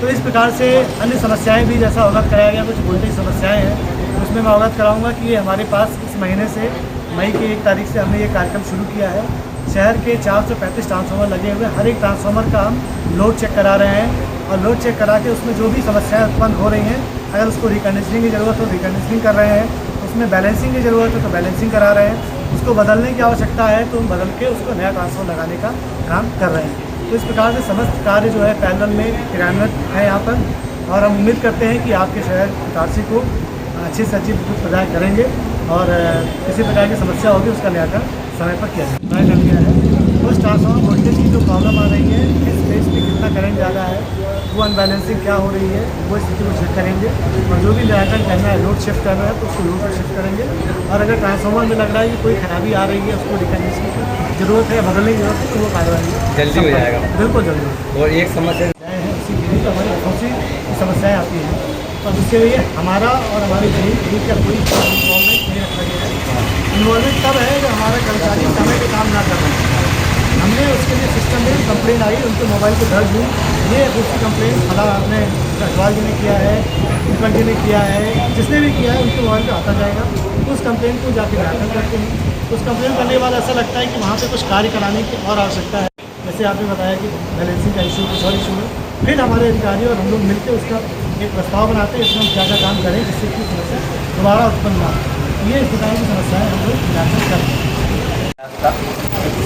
तो इस प्रकार से अन्य समस्याएं भी जैसा अवगत कराया गया, कुछ वोल्टेज समस्याएं हैं, तो उसमें मैं अवगत कराऊंगा कि ये हमारे पास इस महीने से मई की 1 तारीख से हमने ये कार्यक्रम शुरू किया है। शहर के 435 ट्रांसफार्मर लगे हुए, हर एक ट्रांसफार्मर का हम लोड चेक करा रहे हैं और लोड चेक करा के उसमें जो भी समस्याएं उत्पन्न हो रही हैं, अगर उसको रिकंडीशनिंग की ज़रूरत हो रिकंडीशनिंग कर रहे हैं, उसमें बैलेंसिंग की ज़रूरत है तो बैलेंसिंग करा रहे हैं, उसको बदलने की आवश्यकता है तो हम बदल के उसको नया ट्रांसफार्मर लगाने का काम कर रहे हैं। तो इस प्रकार से समस्त कार्य जो है पैरेलल में क्रियान्वित है यहाँ पर और हम उम्मीद करते हैं कि आपके शहर इटारसी को अच्छी से अच्छी विद्युत प्रदान करेंगे और किसी प्रकार की समस्या होगी उसका निराकरण समय पर किया जाए। उस ट्रांसफार्मर वोल्टेज की जो प्रॉब्लम आ रही है, किस स्पेस पे कितना करंट ज़्यादा है, वो अनबैलेंसिंग क्या हो रही है, वो स्थिति को चेक करेंगे और जो भी निराकरण करना है, लोड शिफ्ट करना है तो उसको लोड पर शिफ्ट करेंगे और अगर ट्रांसफार्मर में लग रहा है कि कोई खराबी आ रही है, उसको रिकंडीशनिंग की जरूरत है, बदलने की जरूरत है, तो वो कार्रवाई जल्दी हो जाएगा। बिल्कुल जल्दी। और एक समस्या है उसी के लिए तो हमारी बहुत सी समस्याएँ आती हैं, तो उसके लिए हमारा और हमारी यूनिट का कोई इन्वॉल्वमेंट नहीं रखा गया है। इन्वॉल्वमेंट तब है जब हमारा कर्मचारी समय पर काम ना कर रहे हैं। हमने उसके लिए सिस्टम में कंप्लेन आई, उनके मोबाइल पर दर्ज हुई, ये दूसरी कंप्लेन फला आपने अग्रवाल जी ने किया है, मुखर्जी जी ने किया है, जिसने भी किया है उनके मोबाइल पर आता जाएगा, उस कंप्लेन को जाके निराकरण करते हैं। उस कंप्लेन करने के बाद ऐसा लगता है कि वहाँ पे कुछ कार्य कराने की और आवश्यकता है, जैसे आपने बताया कि बैलेंसिंग का इशू कुछ और इशू है, फिर हमारे अधिकारी और हम लोग मिलकर उसका एक प्रस्ताव बनाते हैं, इसमें हम क्या क्या काम करें जिससे कि समस्या दोबारा उत्पन्न ना हो। ये इस प्रकार की समस्याएँ हम लोग निराकरण करते हैं।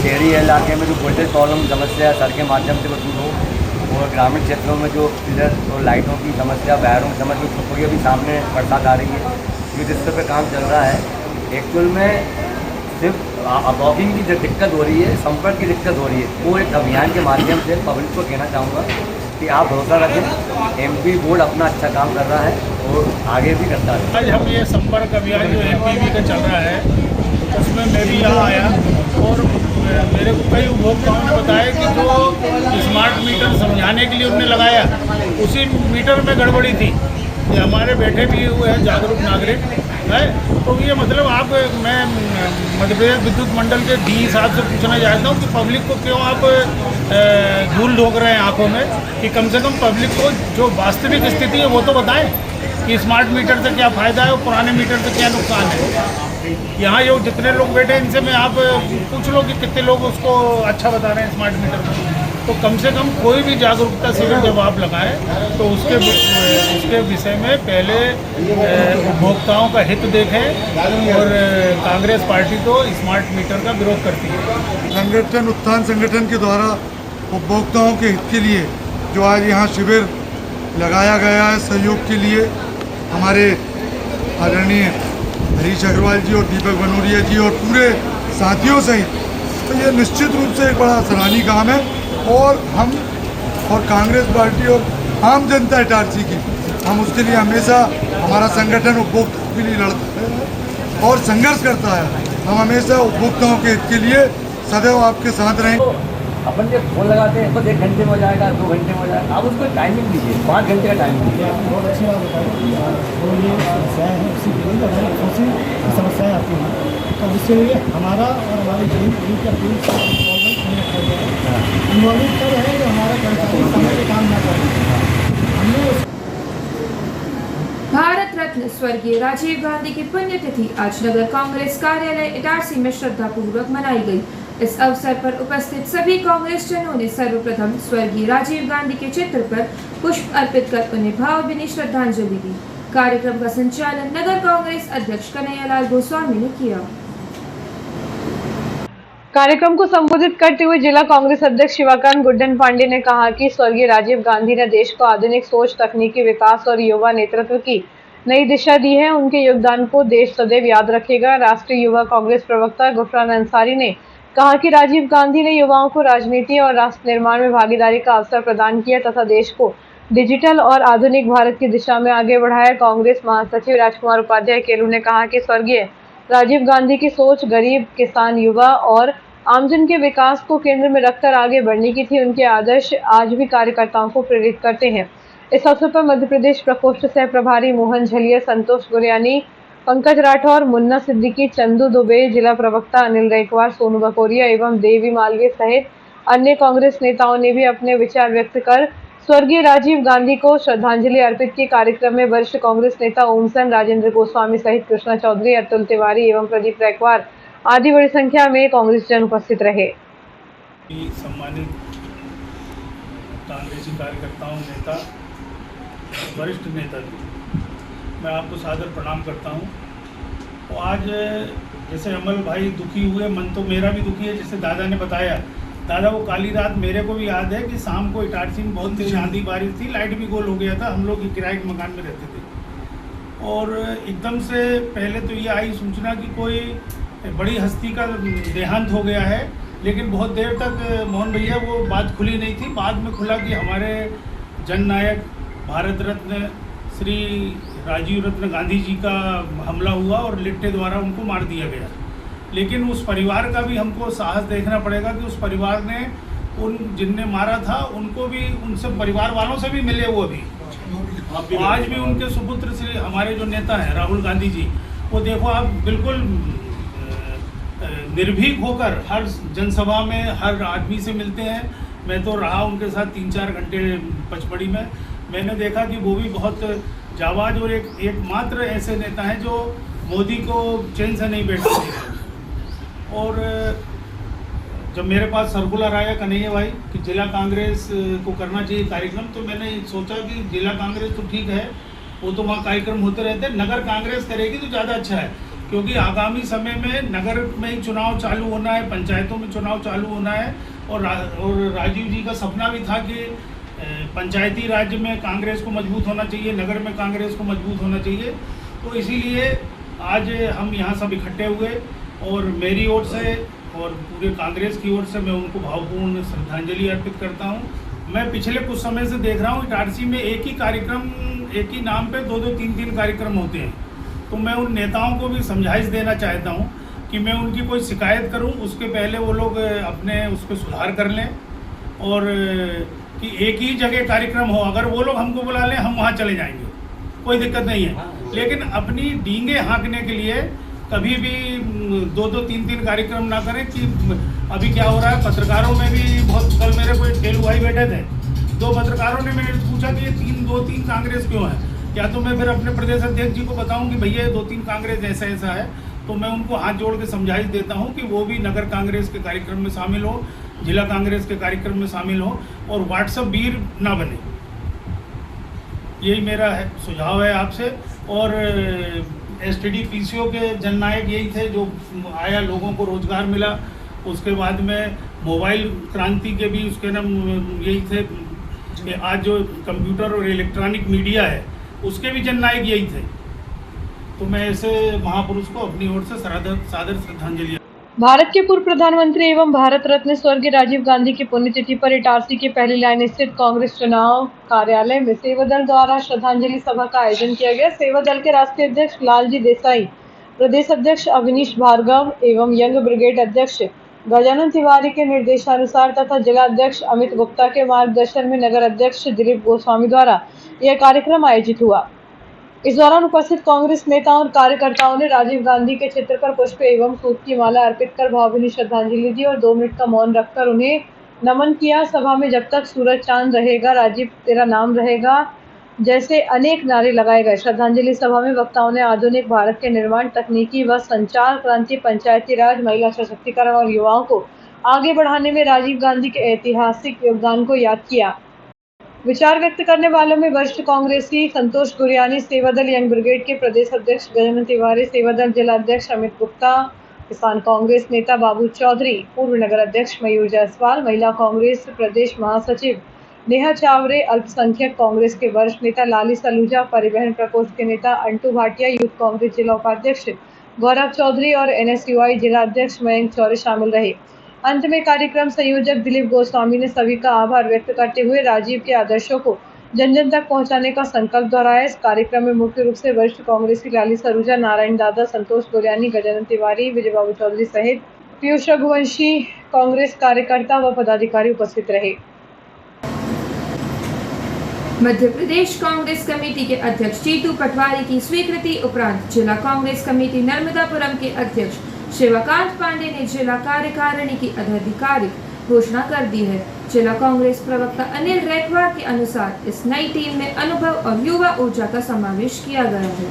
शहरी इलाके में जो वोल्टेज प्रॉब्लम समस्या सर के माध्यम से दूर हो और ग्रामीण क्षेत्रों में जो पिलर और लाइटों की समस्या, वायरों की समस्या छुपी अभी सामने बरसात आ रही है, क्योंकि जिस पर काम चल रहा है एक्चुअल में सिर्फ ब्लॉकिंग की जो दिक्कत हो रही है, संपर्क की दिक्कत हो रही है, वो एक अभियान के माध्यम से पब्लिक को कहना चाहूँगा कि आप भरोसा रखें, MP बोर्ड अपना अच्छा काम कर रहा है और आगे भी करता है। आज हम ये संपर्क अभियान जो MPV का चल रहा है उसमें मैं भी यहाँ आया और मेरे को कई उपभोक्ताओं ने बताया कि जो स्मार्ट मीटर समझाने के लिए उन्होंने लगाया उसी मीटर में गड़बड़ी थी। ये हमारे बैठे भी हुए हैं जागरूक नागरिक, है। तो ये मतलब आप मैं मध्य प्रदेश विद्युत मंडल के डी साहब से पूछना चाहता हूँ कि पब्लिक को क्यों आप धूल झोंक रहे हैं आंखों में, कि कम से कम पब्लिक को जो वास्तविक स्थिति है वो तो बताएं कि स्मार्ट मीटर से क्या फ़ायदा है और पुराने मीटर से क्या नुकसान है। यहाँ जो जितने लोग बैठे हैं इनसे मैं आप पूछ लो कि कितने लोग उसको अच्छा बता रहे हैं स्मार्ट मीटर को। तो कम से कम कोई भी जागरूकता शिविर जब आप लगाएं तो उसके विषय में पहले उपभोक्ताओं का हित देखें। और कांग्रेस पार्टी तो स्मार्ट मीटर का विरोध करती है। उत्थान संगठन के द्वारा उपभोक्ताओं के हित के लिए जो आज यहाँ शिविर लगाया गया है, सहयोग के लिए हमारे आदरणीय हरीश अग्रवाल जी और दीपक बनोरिया जी और पूरे साथियों सहित, तो ये निश्चित रूप से एक बड़ा सराहनीय काम है। और हम और कांग्रेस पार्टी और आम जनता इटारसी की, हम उसके लिए हमेशा हमारा संगठन उपभोक्ताओं के लिए लड़ता है और संघर्ष करता है। हम हमेशा उपभोक्ताओं के हित के लिए सदैव आपके साथ रहेंगे। अपन जब फोन लगाते हैं तो 1 घंटे में हो जाएगा, 2 घंटे में हो जाएगा, आप उसको टाइमिंग दीजिए, 5 घंटे का टाइमिंग दीजिए। बहुत अच्छी बात बताई। वो ये समस्याएँ हैं, उसी के लिए समस्याएँ आती हैं, तो इसके लिए हमारा और हमारी टीम का पूरी इन्वॉल्व कर रहे हैं जो हमारा कर्मचारी समय पे काम ना करें। हमने भारत रत्न स्वर्गीय राजीव गांधी की पुण्यतिथि आज नगर कांग्रेस कार्यालय इटारसी में श्रद्धापूर्वक मनाई गई। इस अवसर पर उपस्थित सभी कांग्रेस जनों ने सर्वप्रथम स्वर्गीय राजीव गांधी के चित्र पर पुष्प अर्पित कर उन्हें भावभीनी श्रद्धांजलि दी। कार्यक्रम का संचालन नगर कांग्रेस अध्यक्ष कन्हैयालाल गोस्वामी ने किया। कार्यक्रम को संबोधित करते हुए जिला कांग्रेस अध्यक्ष शिवाकांत गुड्डन पांडे ने कहा कि स्वर्गीय राजीव गांधी ने देश को आधुनिक सोच, तकनीकी विकास और युवा नेतृत्व की नई दिशा दी है। उनके योगदान को देश सदैव याद रखेगा। राष्ट्रीय युवा कांग्रेस प्रवक्ता गुफरान अंसारी ने कहा कि राजीव गांधी ने युवाओं को राजनीति और राष्ट्र निर्माण में भागीदारी का अवसर प्रदान किया तथा देश को डिजिटल और आधुनिक भारत की दिशा में आगे बढ़ाया। कांग्रेस महासचिव राजकुमार उपाध्याय केलू ने कहा कि स्वर्गीय राजीव गांधी की सोच गरीब, किसान, युवा और आमजन के विकास को केंद्र में रखकर आगे बढ़ने की थी। उनके आदर्श आज भी कार्यकर्ताओं को प्रेरित करते हैं। इस अवसर पर मध्य प्रदेश प्रकोष्ठ सह प्रभारी मोहन झलिया, संतोष गुरयानी, पंकज राठौर, मुन्ना सिद्दीकी, चंदू दुबे, जिला प्रवक्ता अनिल गायकवाड़, सोनू बकोरिया एवं देवी मालवीय सहित अन्य कांग्रेस नेताओं ने भी अपने विचार व्यक्त कर स्वर्गीय राजीव गांधी को श्रद्धांजलि अर्पित की। कार्यक्रम में वरिष्ठ कांग्रेस नेता ओमसन, राजेंद्र गोस्वामी सहित कृष्णा चौधरी, अतुल तिवारी एवं प्रदीप गायकवाड़ आदि बड़ी संख्या में कांग्रेस जन उपस्थित रहे। सम्मानित कांग्रेसी कार्यकर्ताओं, नेता, वरिष्ठ नेता, मैं आपको सादर प्रणाम करता हूं। तो आज जैसे अमल भाई दुखी हुए, मन तो मेरा भी दुखी है। जैसे दादा ने बताया, दादा वो काली रात मेरे को भी याद है कि शाम को इटारसी में बहुत तेज आंधी बारिश थी, लाइट भी गोल हो गया था। हम लोग किराए के मकान में रहते थे और एकदम से पहले तो ये आई सूचना कि कोई बड़ी हस्ती का देहांत हो गया है, लेकिन बहुत देर तक मोहन भैया वो बात खुली नहीं थी। बाद में खुला कि हमारे जननायक भारत रत्न श्री राजीव रत्न गांधी जी का हमला हुआ और लिट्टे द्वारा उनको मार दिया गया। लेकिन उस परिवार का भी हमको साहस देखना पड़ेगा कि उस परिवार ने उन जिनने मारा था उनको भी, उनसे परिवार वालों से भी मिले। वो अभी आज भी उनके सुपुत्र श्री हमारे जो नेता हैं राहुल गांधी जी, वो देखो आप बिल्कुल निर्भीक होकर हर जनसभा में हर आदमी से मिलते हैं। मैं तो रहा उनके साथ 3-4 घंटे पचमढ़ी में, मैंने देखा कि वो भी बहुत जाबाज और एकमात्र ऐसे नेता हैं जो मोदी को चैन से नहीं बैठते हैं। और जब मेरे पास सर्कुलर आया कन्हैया भाई कि जिला कांग्रेस को करना चाहिए कार्यक्रम, तो मैंने सोचा कि जिला कांग्रेस तो ठीक है, वो तो वहाँ कार्यक्रम होते रहते हैं, नगर कांग्रेस करेगी तो ज़्यादा अच्छा है। क्योंकि आगामी समय में नगर में ही चुनाव चालू होना है, पंचायतों में चुनाव चालू होना है। और राजीव जी का सपना भी था कि पंचायती राज्य में कांग्रेस को मजबूत होना चाहिए, नगर में कांग्रेस को मजबूत होना चाहिए। तो इसीलिए आज हम यहाँ सब इकट्ठे हुए और मेरी ओर से और पूरे कांग्रेस की ओर से मैं उनको भावपूर्ण श्रद्धांजलि अर्पित करता हूँ। मैं पिछले कुछ समय से देख रहा हूँ इटारसी में एक ही कार्यक्रम, एक ही नाम पे 2-2, 3-3 कार्यक्रम होते हैं। तो मैं उन नेताओं को भी समझाइश देना चाहता हूँ कि मैं उनकी कोई शिकायत करूँ उसके पहले वो लोग अपने उस पर सुधार कर लें और कि एक ही जगह कार्यक्रम हो। अगर वो लोग हमको बुला लें हम वहाँ चले जाएंगे, कोई दिक्कत नहीं है। लेकिन अपनी डींगे हाँकने के लिए कभी भी 2-3 कार्यक्रम ना करें कि अभी क्या हो रहा है। पत्रकारों में भी बहुत, कल मेरे कोई ठेलू भाई बैठे थे, 2 पत्रकारों ने मेरे पूछा कि ये 2-3 कांग्रेस क्यों है। क्या तो मैं फिर अपने प्रदेश अध्यक्ष जी को बताऊं कि भैया 2-3 कांग्रेस ऐसा है, तो मैं उनको हाथ जोड़ के समझाइश देता हूं कि वो भी नगर कांग्रेस के कार्यक्रम में शामिल हो, जिला कांग्रेस के कार्यक्रम में शामिल हो और व्हाट्सएप वीर ना बने। यही मेरा सुझाव है आपसे। और एसटीडी पीसीओ के जननायक यही थे, जो आया, लोगों को रोजगार मिला। उसके बाद में मोबाइल क्रांति के भी उसके नाम यही थे कि आज जो कंप्यूटर और इलेक्ट्रॉनिक मीडिया है उसके भी जननायक यही थे। तो मैं ऐसे महापुरुष को अपनी ओर से सादर श्रद्धांजलि। भारत के पूर्व प्रधानमंत्री एवं भारत रत्न स्वर्गीय राजीव गांधी की पुण्यतिथि पर इटारसी की पहली लाइन स्थित कांग्रेस चुनाव कार्यालय में सेवा दल द्वारा श्रद्धांजलि सभा का आयोजन किया गया। सेवा दल के राष्ट्रीय अध्यक्ष लालजी देसाई, प्रदेश अध्यक्ष अवनीश भार्गव एवं यंग ब्रिगेड अध्यक्ष गजानन तिवारी के निर्देशानुसार तथा जिला अध्यक्ष अमित गुप्ता के मार्गदर्शन में नगर अध्यक्ष दिलीप गोस्वामी द्वारा यह कार्यक्रम आयोजित हुआ। इस दौरान उपस्थित कांग्रेस नेताओं और कार्यकर्ताओं ने राजीव गांधी के चित्र पर पुष्प एवं सूत की माला अर्पित कर भावभीनी श्रद्धांजलि दी और 2 मिनट का मौन रखकर उन्हें नमन किया। सभा में जब तक सूरज चांद रहेगा, राजीव तेरा नाम रहेगा जैसे अनेक नारे लगाए गए। श्रद्धांजलि सभा में वक्ताओं ने आधुनिक भारत के निर्माण, तकनीकी व संचार क्रांति, पंचायती राज, महिला सशक्तिकरण और युवाओं को आगे बढ़ाने में राजीव गांधी के ऐतिहासिक योगदान को याद किया। विचार व्यक्त करने वालों में वरिष्ठ कांग्रेसी संतोष गुरियानी, सेवादल यंग ब्रिगेड के प्रदेश अध्यक्ष गजानन तिवारी, सेवादल जिला अध्यक्ष अमित गुप्ता, किसान कांग्रेस नेता बाबू चौधरी, पूर्व नगर अध्यक्ष मयूर जायसवाल, महिला कांग्रेस प्रदेश महासचिव नेहा चावरे, अल्पसंख्यक कांग्रेस के वरिष्ठ नेता लाली सलूजा, परिवहन प्रकोष्ठ के नेता अंटू भाटिया, यूथ कांग्रेस जिला उपाध्यक्ष गौरव चौधरी और एनएसयूआई जिला अध्यक्ष मयंक चौरे शामिल रहे। अंत में कार्यक्रम संयोजक दिलीप गोस्वामी ने सभी का आभार व्यक्त करते हुए राजीव के आदर्शों को जन जन तक पहुंचाने का संकल्प दोहराया। इस कार्यक्रम में मुख्य रूप से वरिष्ठ कांग्रेसी लाली सरूजा, नारायण दादा, संतोष गुरियानी, गजानन तिवारी, विजय बाबू चौधरी सहित पीयूष रघुवंशी कांग्रेस कार्यकर्ता व पदाधिकारी उपस्थित रहे। मध्य प्रदेश कांग्रेस कमेटी के अध्यक्ष जीतू पटवारी की स्वीकृति उपरांत जिला कांग्रेस कमेटी नर्मदापुरम के अध्यक्ष शिवकांत पांडे ने जिला कार्यकारिणी की आधिकारिक घोषणा कर दी है। जिला कांग्रेस प्रवक्ता अनिल रैखवार के अनुसार इस नई टीम में अनुभव और युवा ऊर्जा का समावेश किया गया है।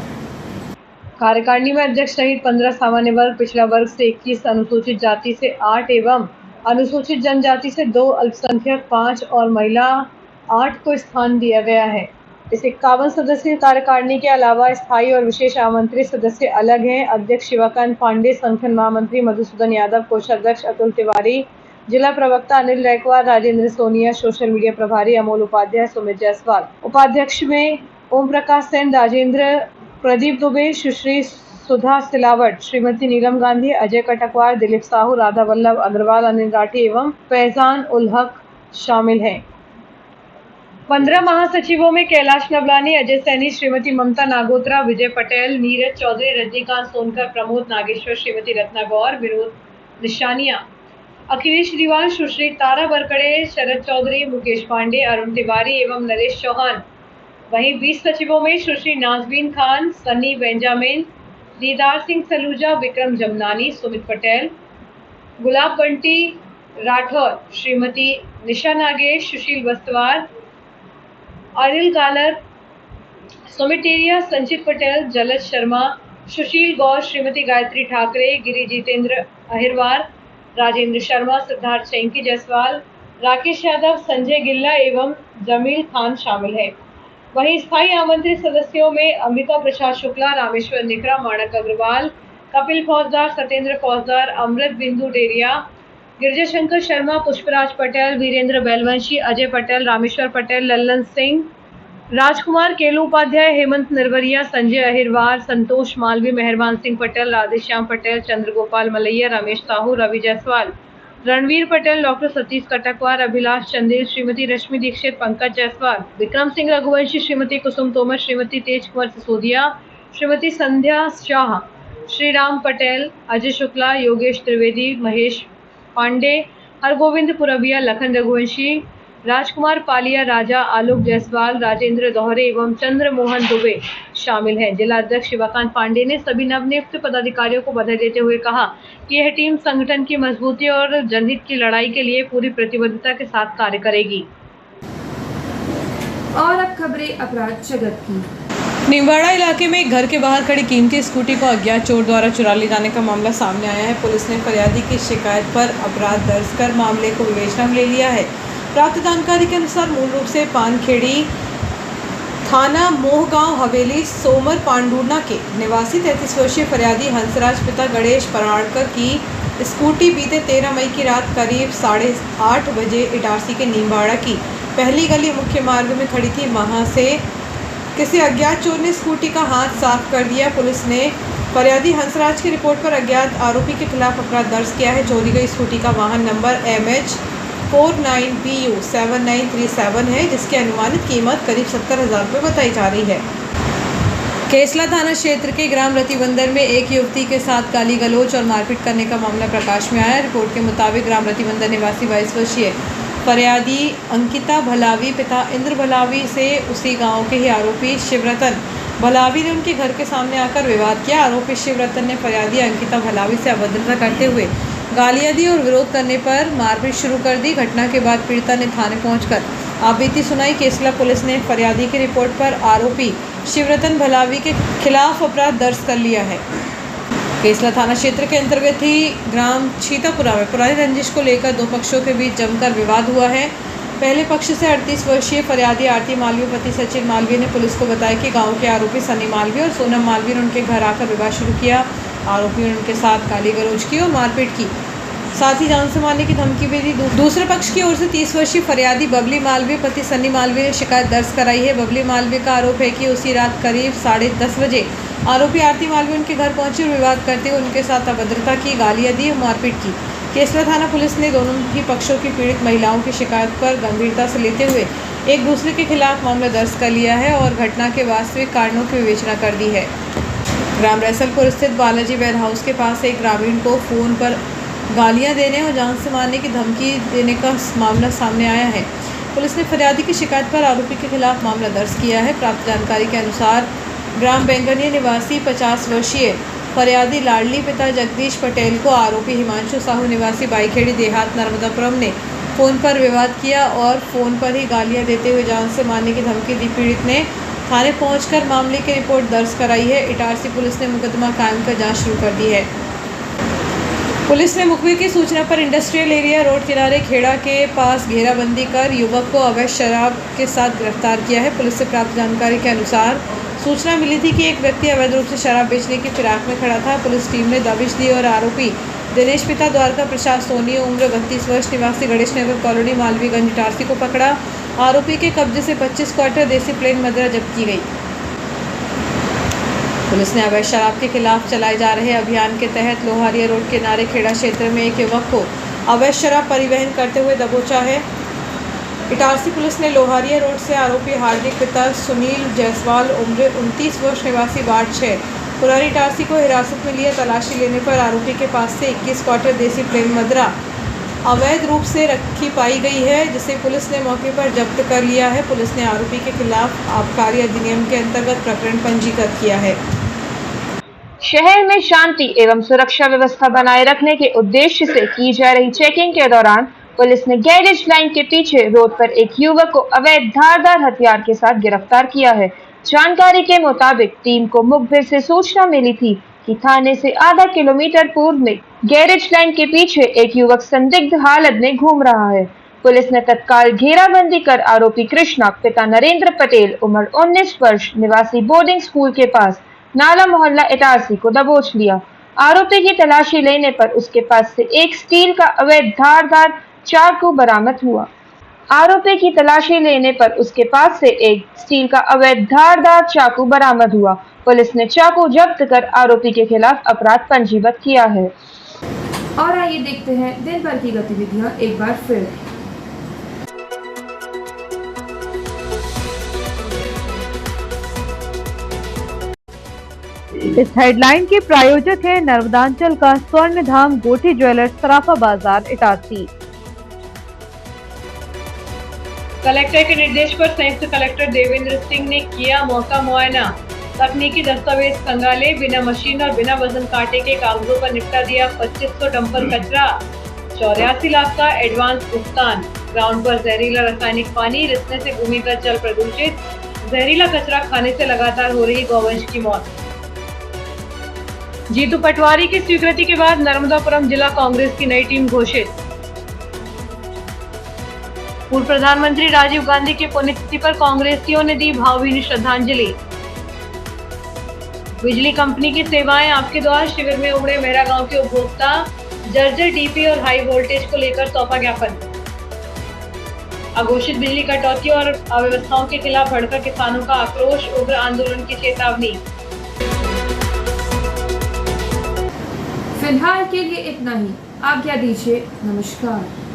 कार्यकारिणी में अध्यक्ष सहित 15 सामान्य वर्ग, पिछड़ा वर्ग से 21, अनुसूचित जाति से 8 एवं अनुसूचित जनजाति से 2, अल्पसंख्यक 5 और महिला 8 को स्थान दिया गया है। इस 51 सदस्यीय कार्यकारिणी के अलावा स्थायी और विशेष आमंत्रित सदस्य अलग हैं। अध्यक्ष शिवकांत पांडे, संगठन महामंत्री मधुसूदन यादव, कोषाध्यक्ष अतुल तिवारी, जिला प्रवक्ता अनिल रैखवार, राजेंद्र सोनिया, सोशल मीडिया प्रभारी अमोल उपाध्याय, सुमित जायसवाल, उपाध्यक्ष में ओम प्रकाश सेन, राजेंद्र, प्रदीप दुबे, सुश्री सुधा सिलावट, श्रीमती नीलम गांधी, अजय कटकवार, दिलीप साहू, राधा वल्लभ अग्रवाल, अनिल राठी एवं फैजान उल हक शामिल हैं। 15 महासचिवों में कैलाश नवलानी, अजय सैनी, श्रीमती ममता नागोत्रा, विजय पटेल, नीरज चौधरी, रजनीकांत सोनकर, प्रमोद नागेश्वर, श्रीमती रत्ना गौर, विनोद निशानिया, अखिलेश रिवाल, सुश्री तारा बरकड़े, शरद चौधरी, मुकेश पांडे, अरुण तिवारी एवं नरेश चौहान। वहीं 20 सचिवों में सुश्री नाजबीन खान, सनी बेंजामिन, दीदार सिंह सलूजा, विक्रम जमनानी, सुमित पटेल, गुलाब बंटी राठौर, श्रीमती निशा नागेश, सुशील बस्तवार, अनिल गालर, सुमित टेरिया, संचित पटेल, जलज शर्मा, सुशील गौर, श्रीमती गायत्री ठाकरे, गिरी जितेंद्र अहिरवार, राजेंद्र शर्मा, सिद्धार्थ चैंकी जायसवाल, राकेश यादव, संजय गिल्ला एवं जमील खान शामिल है। वहीं स्थायी आमंत्रित सदस्यों में अंबिका प्रसाद शुक्ला, रामेश्वर निकरा, माणक अग्रवाल, कपिल फौजदार, सत्येंद्र फौजदार, अमृत बिंदु डेरिया, गिरजा शंकर शर्मा, पुष्पराज पटेल, वीरेंद्र बैलवंशी, अजय पटेल, रामेश्वर पटेल, लल्लन सिंह, राजकुमार केलू उपाध्याय, हेमंत नरवरिया, संजय अहिरवार, संतोष मालवी, मेहरबान सिंह पटेल, राधेश्याम पटेल, चंद्रगोपाल मलैया, रमेश साहू, रवि जायसवाल, रणवीर पटेल, डॉक्टर सतीश कटकवार, अभिलाष चंदेल, श्रीमती रश्मि दीक्षित, पंकज जायसवाल, विक्रम सिंह रघुवंशी, श्रीमती कुसुम तोमर, श्रीमती तेज कुंवर सिसोदिया, श्रीमती संध्या शाह, श्री राम पटेल, अजय शुक्ला, योगेश त्रिवेदी, महेश पांडे, हरगोविंद पुरबिया, लखन रघुवंशी, राजकुमार पालिया, राजा आलोक जायसवाल, राजेंद्र दोहरे एवं चंद्र मोहन दुबे शामिल हैं। जिला अध्यक्ष शिवाकांत पांडे ने सभी नवनियुक्त पदाधिकारियों को बधाई देते हुए कहा कि यह टीम संगठन की मजबूती और जनहित की लड़ाई के लिए पूरी प्रतिबद्धता के साथ कार्य करेगी। और अब खबरें अपराध जगत की। निम्बाड़ा इलाके में एक घर के बाहर खड़ी कीमती स्कूटी को अज्ञात चोर द्वारा चुरा ले जाने का मामला सामने आया है। पुलिस ने फरियादी की शिकायत पर अपराध दर्ज कर मामले को विवेचना में ले लिया है। प्राप्त जानकारी के अनुसार मूल रूप से पानखेड़ी थाना मोहगांव हवेली सोमर पांडुरना के निवासी 33 वर्षीय फरियादी हंसराज पिता गणेश पराड़कर की स्कूटी बीते 13 मई की रात करीब 8:30 बजे इटारसी के नीमबाड़ा की पहली गली मुख्य मार्ग में खड़ी थी। वहां से किसी अज्ञात चोर ने स्कूटी का हाथ साफ कर दिया। पुलिस ने फरियादी हंसराज की रिपोर्ट पर अज्ञात आरोपी के खिलाफ अपराध दर्ज किया है। चोरी गई स्कूटी का वाहन नंबर MH49BU 7937 है, जिसकी अनुमानित कीमत करीब 70,000 रुपये बताई जा रही है। केसला थाना क्षेत्र के ग्राम रतिबंदर में एक युवती के साथ गाली गलौज और मारपीट करने का मामला प्रकाश में आया। रिपोर्ट के मुताबिक ग्राम रतिबंदर निवासी 22 वर्षीय फरियादी अंकिता भलावी पिता इंद्र भलावी से उसी गांव के ही आरोपी शिवरतन भलावी ने उनके घर के सामने आकर विवाद किया। आरोपी शिवरतन ने फरियादी अंकिता भलावी से अभद्रता करते हुए गालियां दी और विरोध करने पर मारपीट शुरू कर दी। घटना के बाद पीड़िता ने थाने पहुंचकर आपबीती सुनाई। केसला पुलिस ने फरियादी की रिपोर्ट पर आरोपी शिवरतन भलावी के खिलाफ अपराध दर्ज कर लिया है। केसला थाना क्षेत्र के अंतर्गत ही ग्राम छीतापुरा में पुरानी रंजिश को लेकर दो पक्षों के बीच जमकर विवाद हुआ है। पहले पक्ष से 38 वर्षीय फरियादी आरती मालवीय पति सचिन मालवीय ने पुलिस को बताया कि गांव के आरोपी सनी मालवीय और सोनम मालवीय ने उनके घर आकर विवाद शुरू किया। आरोपियों ने उनके साथ गाली गलौज की और मारपीट की, साथ ही जान से मारने की धमकी भी दी। दूसरे पक्ष की ओर से 30 वर्षीय फरियादी बबली मालवीय पति सनी मालवीय ने शिकायत दर्ज कराई है। बबली मालवीय का आरोप है कि उसी रात करीब 10:30 बजे आरोपी आरती मालवीय उनके घर पहुंचे और विवाद करते हुए उनके साथ अभद्रता की, गालियां दी और मारपीट की। केसला थाना पुलिस ने दोनों ही पक्षों की पीड़ित महिलाओं की शिकायत पर गंभीरता से लेते हुए एक दूसरे के खिलाफ मामला दर्ज कर लिया है और घटना के वास्तविक कारणों की विवेचना कर दी है। ग्राम रैसलपुर स्थित बालाजी वेयर हाउस के पास एक ग्रामीण को फोन पर गालियां देने और जान से मारने की धमकी देने का मामला सामने आया है। पुलिस ने फरियादी की शिकायत पर आरोपी के खिलाफ मामला दर्ज किया है। प्राप्त जानकारी के अनुसार ग्राम बैंगनिया निवासी 50 वर्षीय फरियादी लाडली पिता जगदीश पटेल को आरोपी हिमांशु साहू निवासी बाईखेड़ी देहात नर्मदापुरम ने फ़ोन पर विवाद किया और फ़ोन पर ही गालियां देते हुए जान से मारने की धमकी दी। पीड़ित ने थाने पहुंचकर मामले की रिपोर्ट दर्ज कराई है। इटारसी पुलिस ने मुकदमा कायम कर जांच शुरू कर दी है। पुलिस ने मुखबिर की सूचना पर इंडस्ट्रियल एरिया रोड किनारे खेड़ा के पास घेराबंदी कर युवक को अवैध शराब के साथ गिरफ्तार किया है। पुलिस से प्राप्त जानकारी के अनुसार सूचना मिली थी कि एक व्यक्ति अवैध रूप से शराब बेचने की फिराक में खड़ा था। पुलिस टीम ने दबिश दी और आरोपी दिनेश पिता द्वारका प्रसाद सोनी उम्र 32 वर्ष निवासी गणेश नगर कॉलोनी मालवीगंज इटारसी को पकड़ा। आरोपी के कब्जे से 25 क्वार्टर देसी प्लेन मदिरा जब्त की गई। पुलिस ने अवैध शराब के खिलाफ चलाए जा रहे अभियान के तहत लोहारिया रोड किनारे खेड़ा क्षेत्र में एक युवक को अवैध शराब परिवहन करते हुए दबोचा है। इटारसी पुलिस ने लोहारिया रोड से आरोपी हार्दिक पिता सुनील जायसवाल उम्र 29 वर्ष निवासी वार्ड 6 पुरानी इटारसी को हिरासत में लिया। तलाशी लेने पर आरोपी के पास से 21 क्वार्टर देसी प्लेन मदिरा अवैध रूप से रखी पाई गई है, जिसे पुलिस ने मौके पर जब्त कर लिया है। पुलिस ने आरोपी के खिलाफ आबकारी अधिनियम के अंतर्गत प्रकरण पंजीकृत किया है। शहर में शांति एवं सुरक्षा व्यवस्था बनाए रखने के उद्देश्य से की जा रही चेकिंग के दौरान पुलिस ने गैरेज लाइन के पीछे रोड पर एक युवक को अवैध धारदार हथियार के साथ गिरफ्तार किया है। जानकारी के मुताबिक टीम को मुखबिर से सूचना मिली थी कि थाने से आधा किलोमीटर पूर्व में गैरेज लाइन के पीछे एक युवक संदिग्ध हालत में घूम रहा है। पुलिस ने तत्काल घेराबंदी कर आरोपी कृष्णा पिता नरेंद्र पटेल उम्र 19 वर्ष निवासी बोर्डिंग स्कूल के पास नाला मोहल्ला इटारसी को दबोच लिया। आरोपी की तलाशी लेने पर उसके पास से एक स्टील का अवैध धारदार चाकू बरामद हुआ। आरोपी की तलाशी लेने पर उसके पास से एक स्टील का अवैध धारदार चाकू बरामद हुआ। पुलिस ने चाकू जब्त कर आरोपी के खिलाफ अपराध पंजीबद्ध किया है। और आइए देखते हैं दिन भर की गतिविधियां एक बार फिर। इस हेडलाइन के प्रायोजक है नर्मदांचल का स्वर्ण धाम गोठी ज्वेलर्स सराफा बाजार इटारसी। कलेक्टर के निर्देश पर संयुक्त कलेक्टर देवेंद्र सिंह ने किया मौका मुआयना। तकनीकी दस्तावेज खंगाले, बिना मशीन और बिना वजन कांटे के कागजों पर निपटा दिया 2500 डंपर कचरा। 84 लाख का एडवांस भुगतान। ग्राउंड पर जहरीला रासायनिक पानी रिसने से भूमि का जल प्रदूषित। जहरीला कचरा खाने से लगातार हो रही गौवंश की मौत। जीतू पटवारी की स्वीकृति के बाद नर्मदापुरम जिला कांग्रेस की नई टीम घोषित। पूर्व प्रधानमंत्री राजीव गांधी की पुण्यतिथि पर कांग्रेसियों ने दी भावभीनी श्रद्धांजलि। बिजली कंपनी की सेवाएं आपके द्वार शिविर में उमड़े मेहरा गांव के उपभोक्ता। जर्जर डीपी और हाई वोल्टेज को लेकर सौंपा ज्ञापन। अघोषित बिजली कटौती और अव्यवस्थाओं के खिलाफ भड़का किसानों का आक्रोश, उग्र आंदोलन की चेतावनी। फिलहाल के लिए इतना ही, आज्ञा दीजिए, नमस्कार।